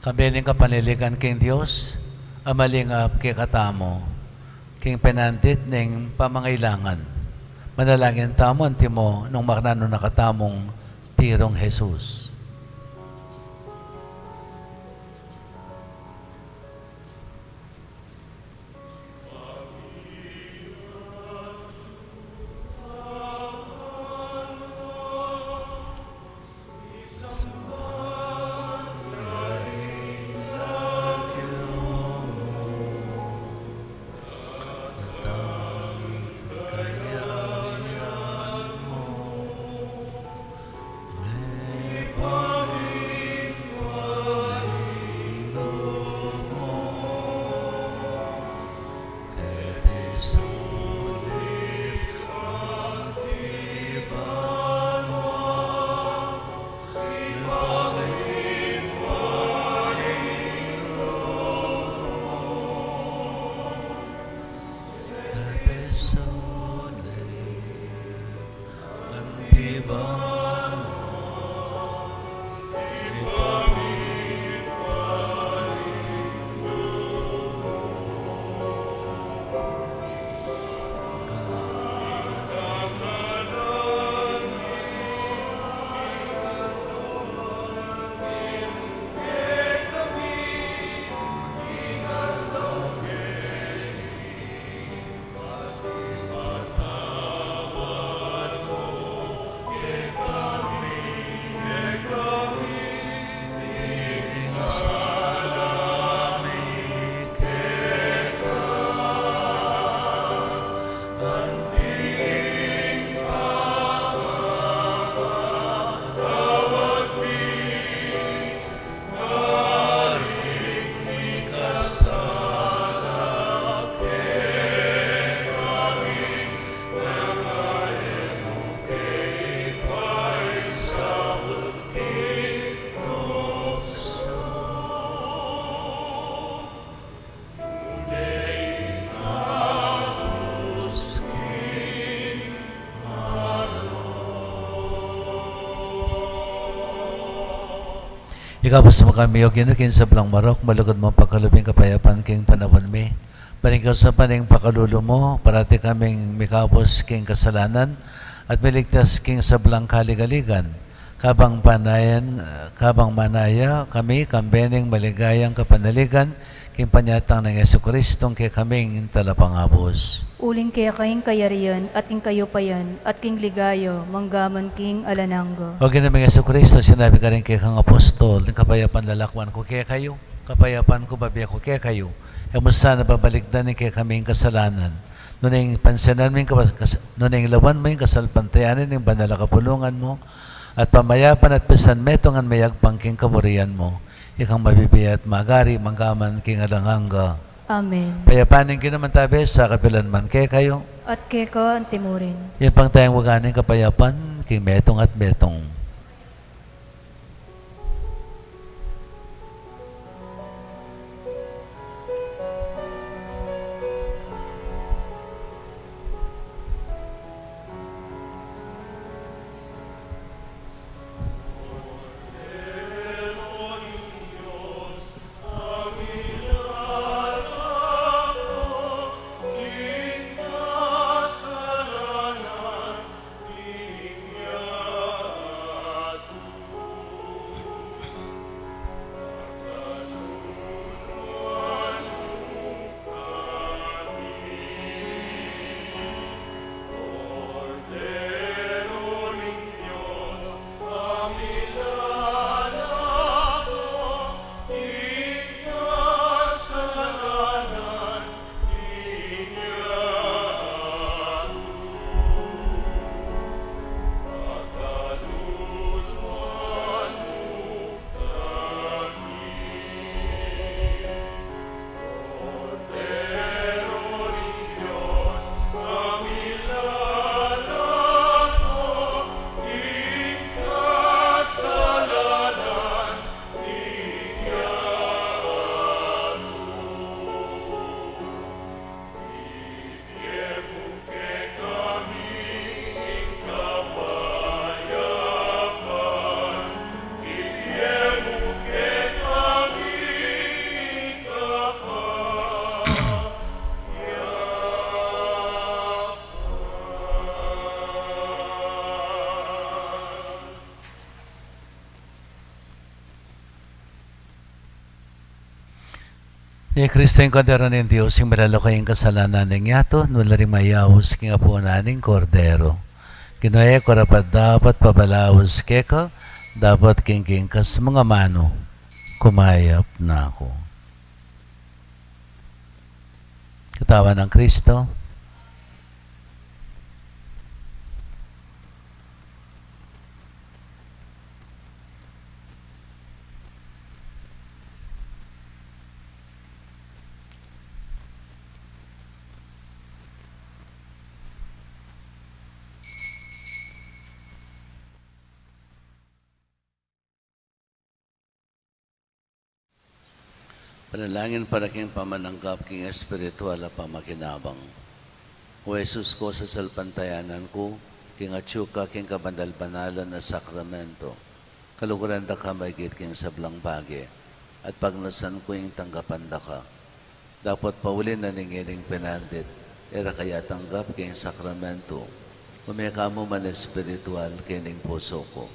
[SPEAKER 2] Kabiling kapaniligan king Dios, amalingap kay katamo, king penantit ning pamangailangan. Manalangin tamo antimo nung maknano nakatamong tirong Jesus. Ikapos mo kami, o ginukin sa Blang Marok, malugod mo pagkalubing kapayapan king panahon mi. Balingkaw sa paning pakalulo mo, parati kaming mikapos king kasalanan, at miligtas king sa Blang kaligaligan. Kabang manaya, kami kambening maligayang kapanaligan, king panyatang ng Yesu-Kristong kay kaming talapangabos.
[SPEAKER 1] Uling kaya kayong kayarian, at king kayo payan, at king ligayo, manggaman king alananggo.
[SPEAKER 2] O ginaming Yesu-Kristo, sinabi ka rin kay kang apostol, ng kapayapan lalakwan ko kaya kayo, kapayapan ko babiya ko kaya kayo. Kamusta na babaligdan ni kay kaming kasalanan. Nung pansanan mo nung lawan mo yung kasalpantayanin ng banal na kapulungan mo, at pamayapan at pesan metongan mayagpang king kaburian mo, ikang mabibiya at magari, manggaman king alanganga.
[SPEAKER 1] Amen.
[SPEAKER 2] Payapanin kinamantabi sa kapilan man kaya kayo.
[SPEAKER 1] At keko ang timurin.
[SPEAKER 2] Yan pang tayong waganing kapayapan, king metong at metong. Ni Kristo yung kondero ng Diyos, yung malalakay yung kasalanan ng yato, nula rin mayawos king apo naning kordero. Kinoye ko rapat dapat pabalawos keka, dapat king kas mga mano, kumayap na ako. Katawan ng Kristo, panalangin para king pamananggap king espiritual at pamakinabang. O Jesus ko sa salpantayanan ko, king atsyuka king kabandal-banalan na sakramento, kaluguran da ka maigit king sablang bagi, at pagnasan ko yung tanggapan da ka. Dapat paulin na ningining pinandit, era kaya tanggap king sakramento, umeka mo man espiritual kining puso ko.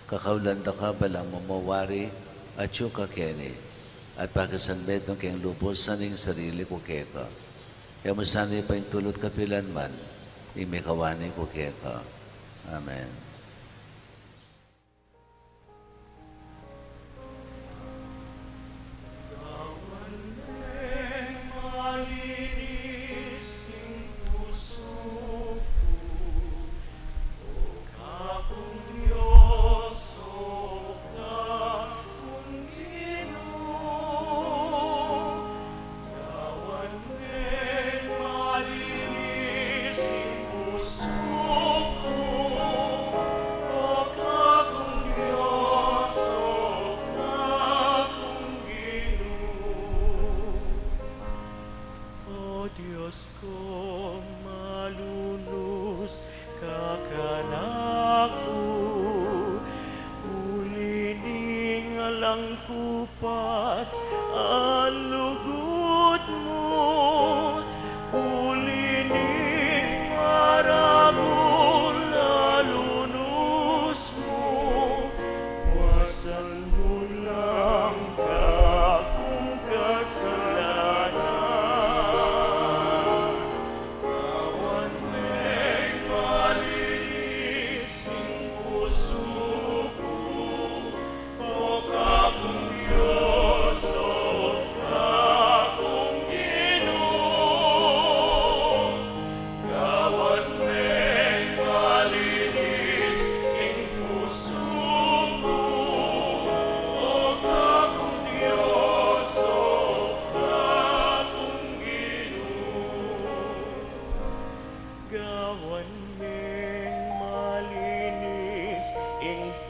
[SPEAKER 2] Kakaulan da ka balang mamawari, atsyuka kini, at pagkasanbed ng kayong lubos sa ning sarili ko keka. Kaya masanay pa yung tulot kapilan man, imikawani ko keka. Amen.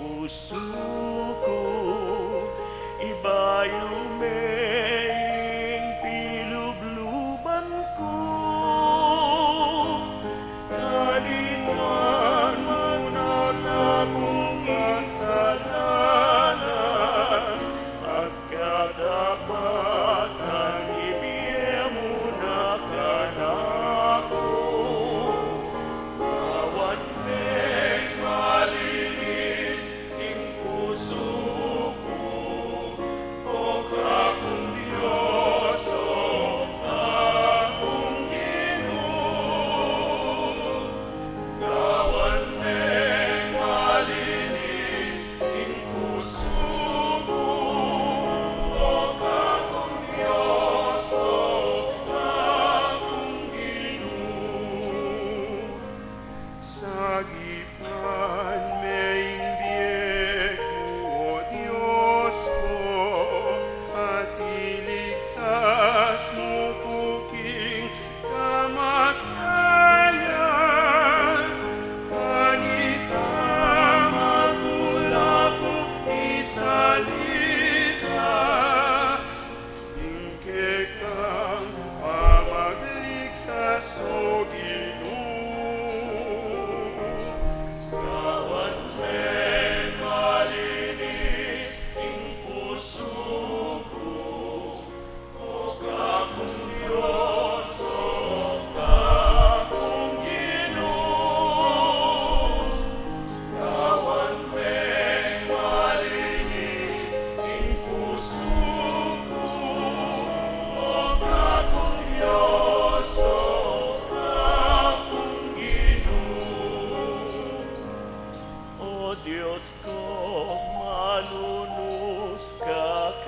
[SPEAKER 7] Puso ko, o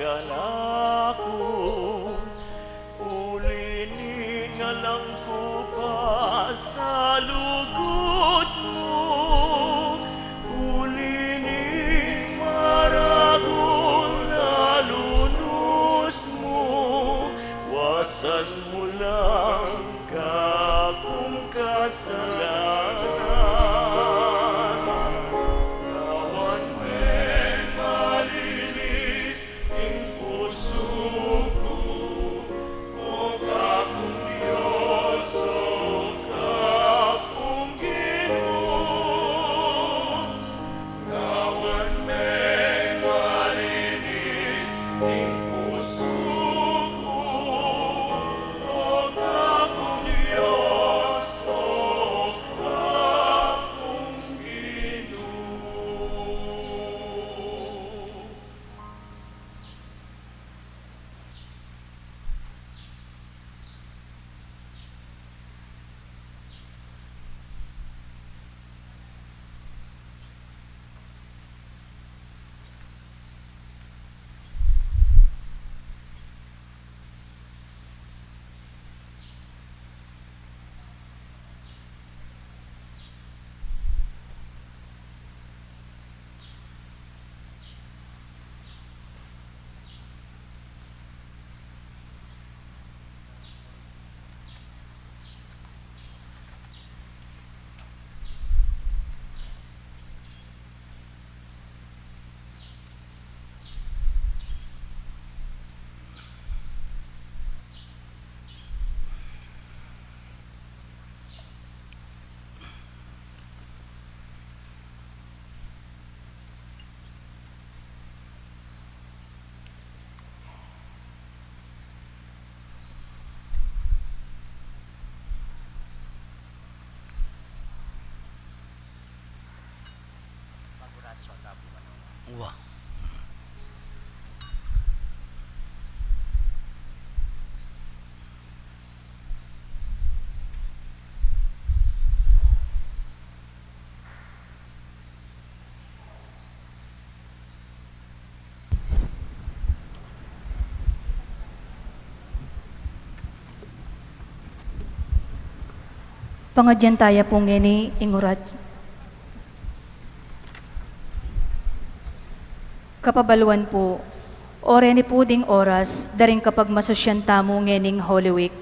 [SPEAKER 7] kanako. Ulini nga lang ko pa sa lugod mo. Ulini maragol na lunos mo. Wasan mo lang ka kung kasalanan. Kawan men malinis ing puso ko. O kakong Diyos, o kakong Ginoo. Kawan men malinis ing puso ko. O kakong Diyos, o kakong Ginoo.
[SPEAKER 6] Wow.
[SPEAKER 1] Pangadyantaya po ngeni ingurat. Kapabaluan po, ore ni puding oras, daring kapag masosyanta mo ngening Holy Week.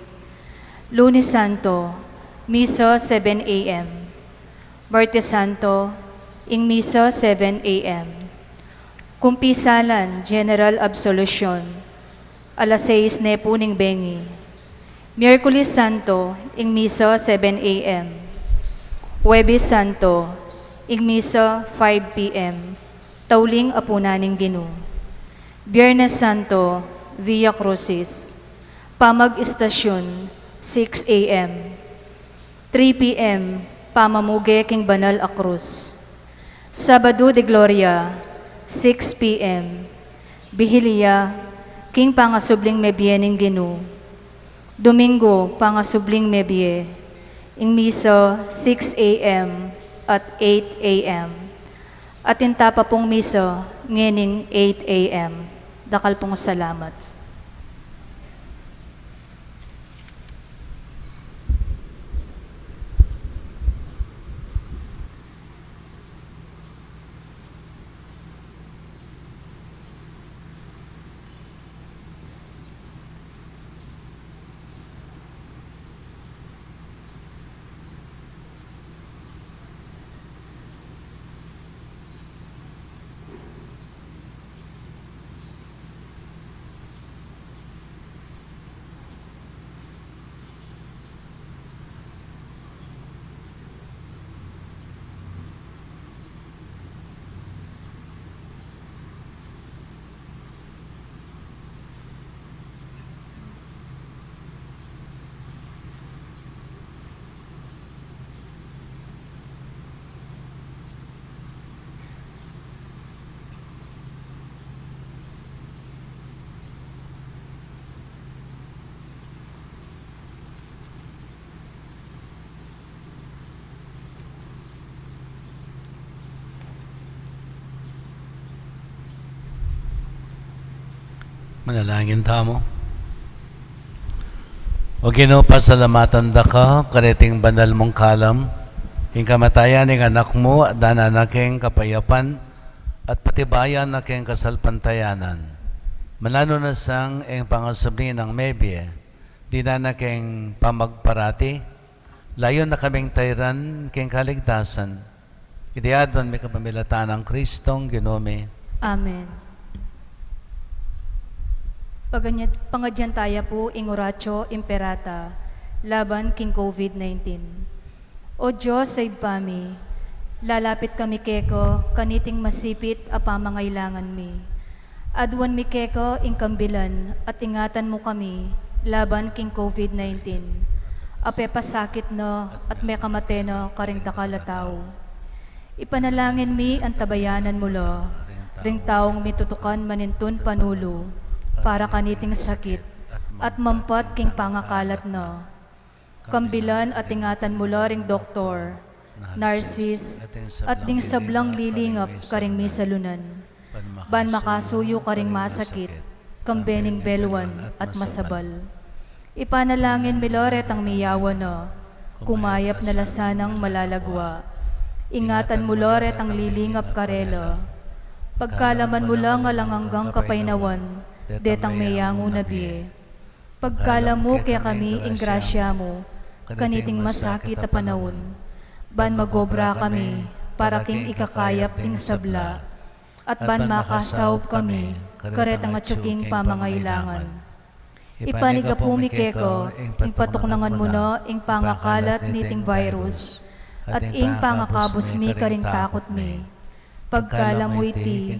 [SPEAKER 1] Lunes Santo, Misa 7 a.m. Martes Santo, ing Misa 7 a.m. Kumpisalan, General Absolution, alas 6 ne puning bengi. Miyerkules Santo, ing Misa 7 a.m. Huwebes Santo, ing Misa 5 p.m. Tauling apunaning Ginoo. Biyernes Santo, Via Crucis. Pamag-istasyon, 6 a.m. 3 p.m. Pamamuge king Banal a Cruz. Sabado de Gloria, 6 p.m. Bihilia, king pangasubling mebyening Ginoo. Domingo, pangasubling mebye. Ing Misa, 6 a.m. at 8 a.m. At intapa pong misa, ngening 8 a.m. Dakal pong salamat.
[SPEAKER 2] Manalangin tamo. O Ginoo, pasalamatan da ka, kaniting banal mong kalam, ing kamatayan ng anak mo, at dananaking kapayapan, at patibayan na keng kasalpantayanan. Manano na sang ing pangasabni ng mebye, di na na keng pamagparati, layon na kaming tayran keng kaligtasan. Idiadwan may kapamilatan ng Kristong Ginome.
[SPEAKER 1] Amen. Pangadyantaya po ing Oratio Imperata, laban king COVID-19. O Diyos, save pami, lalapit kami keko, kaniting masipit a pamangailangan mi. Adwan mi keko ing kambilan, at ingatan mo kami, laban king COVID-19. Ape pasakit no, at may kamate no, karing takalataw. Ipanalangin mi ang tabayanan mo lo, ring taong mitutukan manintun panulo, para kaniting sakit, at mampat king pangakalat no. Kambilan at ingatan mo lo ring doktor, narsis, at ding sablang lilingap karing misalunan. Ban makasuyo karing masakit, kambening belwan at masabal. Ipanalangin mi loret ang miyawan no, kumayap na lasanang malalagwa. Ingatan mo loret ang lilingap karelo. Pagkalaman mo lang alang hanggang kapainawan, detang mayango na biye. Pagkala mo kaya kami ing grasya mo, kaniting masakit a panahon. Ban magobra kami, para king ikakayap ing sabla. At ban makasawp kami, karet ang atsuking pamangailangan. Ipaniga po mi keko, ing patuknangan mo no, ing pangakalat niting virus, at ing pangakabos mi karing takot mi. Pagkala mo iti,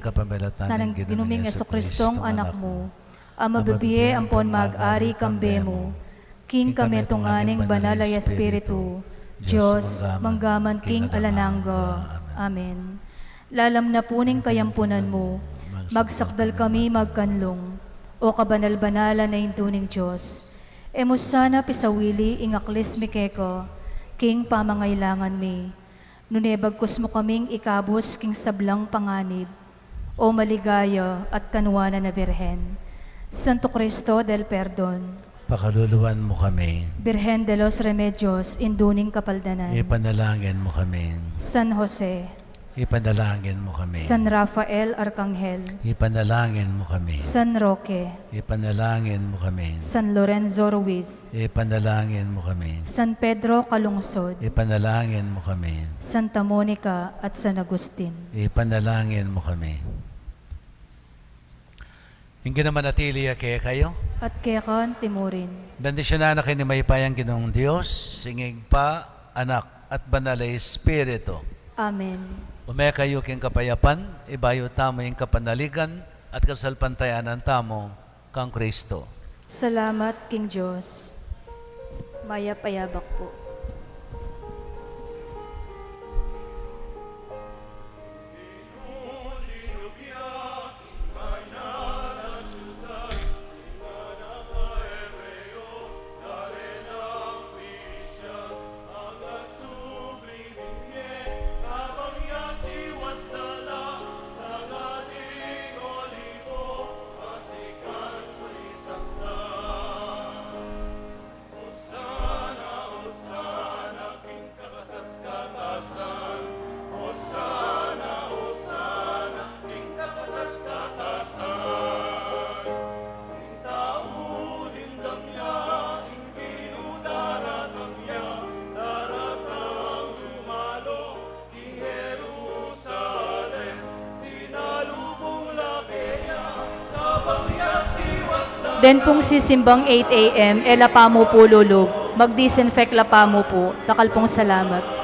[SPEAKER 1] na nang ginuming Jesucristong anak mo, ang mababiye ampon mag-ari kambe mo, king kami tunganing banal ay Espiritu, Diyos, manggaman king alananggo. Amen. Lalam na puning kayampunan mo, magsakdal kami magkanlong, o kabanal-banala na intuning Diyos. Emos sana pisawili ingaklis mi keko, king pamangailangan mi. Nunebagkos mo kaming ikabos king sablang panganib, o maligaya at kanwana na Birhen. Santo Cristo del Perdon,
[SPEAKER 2] Pakaluluan mo kami.
[SPEAKER 1] Birhen de los Remedios, induning kapaldanan.
[SPEAKER 2] Ipanalangin mo kami.
[SPEAKER 1] San Jose,
[SPEAKER 2] Ipanalangin mo kami.
[SPEAKER 1] San Rafael Arcangel,
[SPEAKER 2] Ipanalangin mo kami.
[SPEAKER 1] San Roque,
[SPEAKER 2] Ipanalangin mo kami.
[SPEAKER 1] San Lorenzo Ruiz,
[SPEAKER 2] Ipanalangin mo kami.
[SPEAKER 1] San Pedro Calungsod,
[SPEAKER 2] Ipanalangin mo kami.
[SPEAKER 1] Santa Monica at San Agustin.
[SPEAKER 2] Ipanalangin mo kami. Hindi naman natili kaya kayo.
[SPEAKER 1] At kekan timurin.
[SPEAKER 2] Bendisyonan na kayo ni Maypayang Ginoong Diyos, singig pa, anak, at banal ay Espiritu.
[SPEAKER 1] Amen.
[SPEAKER 2] Umaya kayo king kapayapan, ibayo tamo yung kapanaligan at kasalpantayanan tamo kang Kristo.
[SPEAKER 1] Salamat, King Diyos. Maya payabak po. Den pong sisimbang 8 a.m. Elapamo po lulog. Mag-disinfect lapamo po. Takal pong salamat.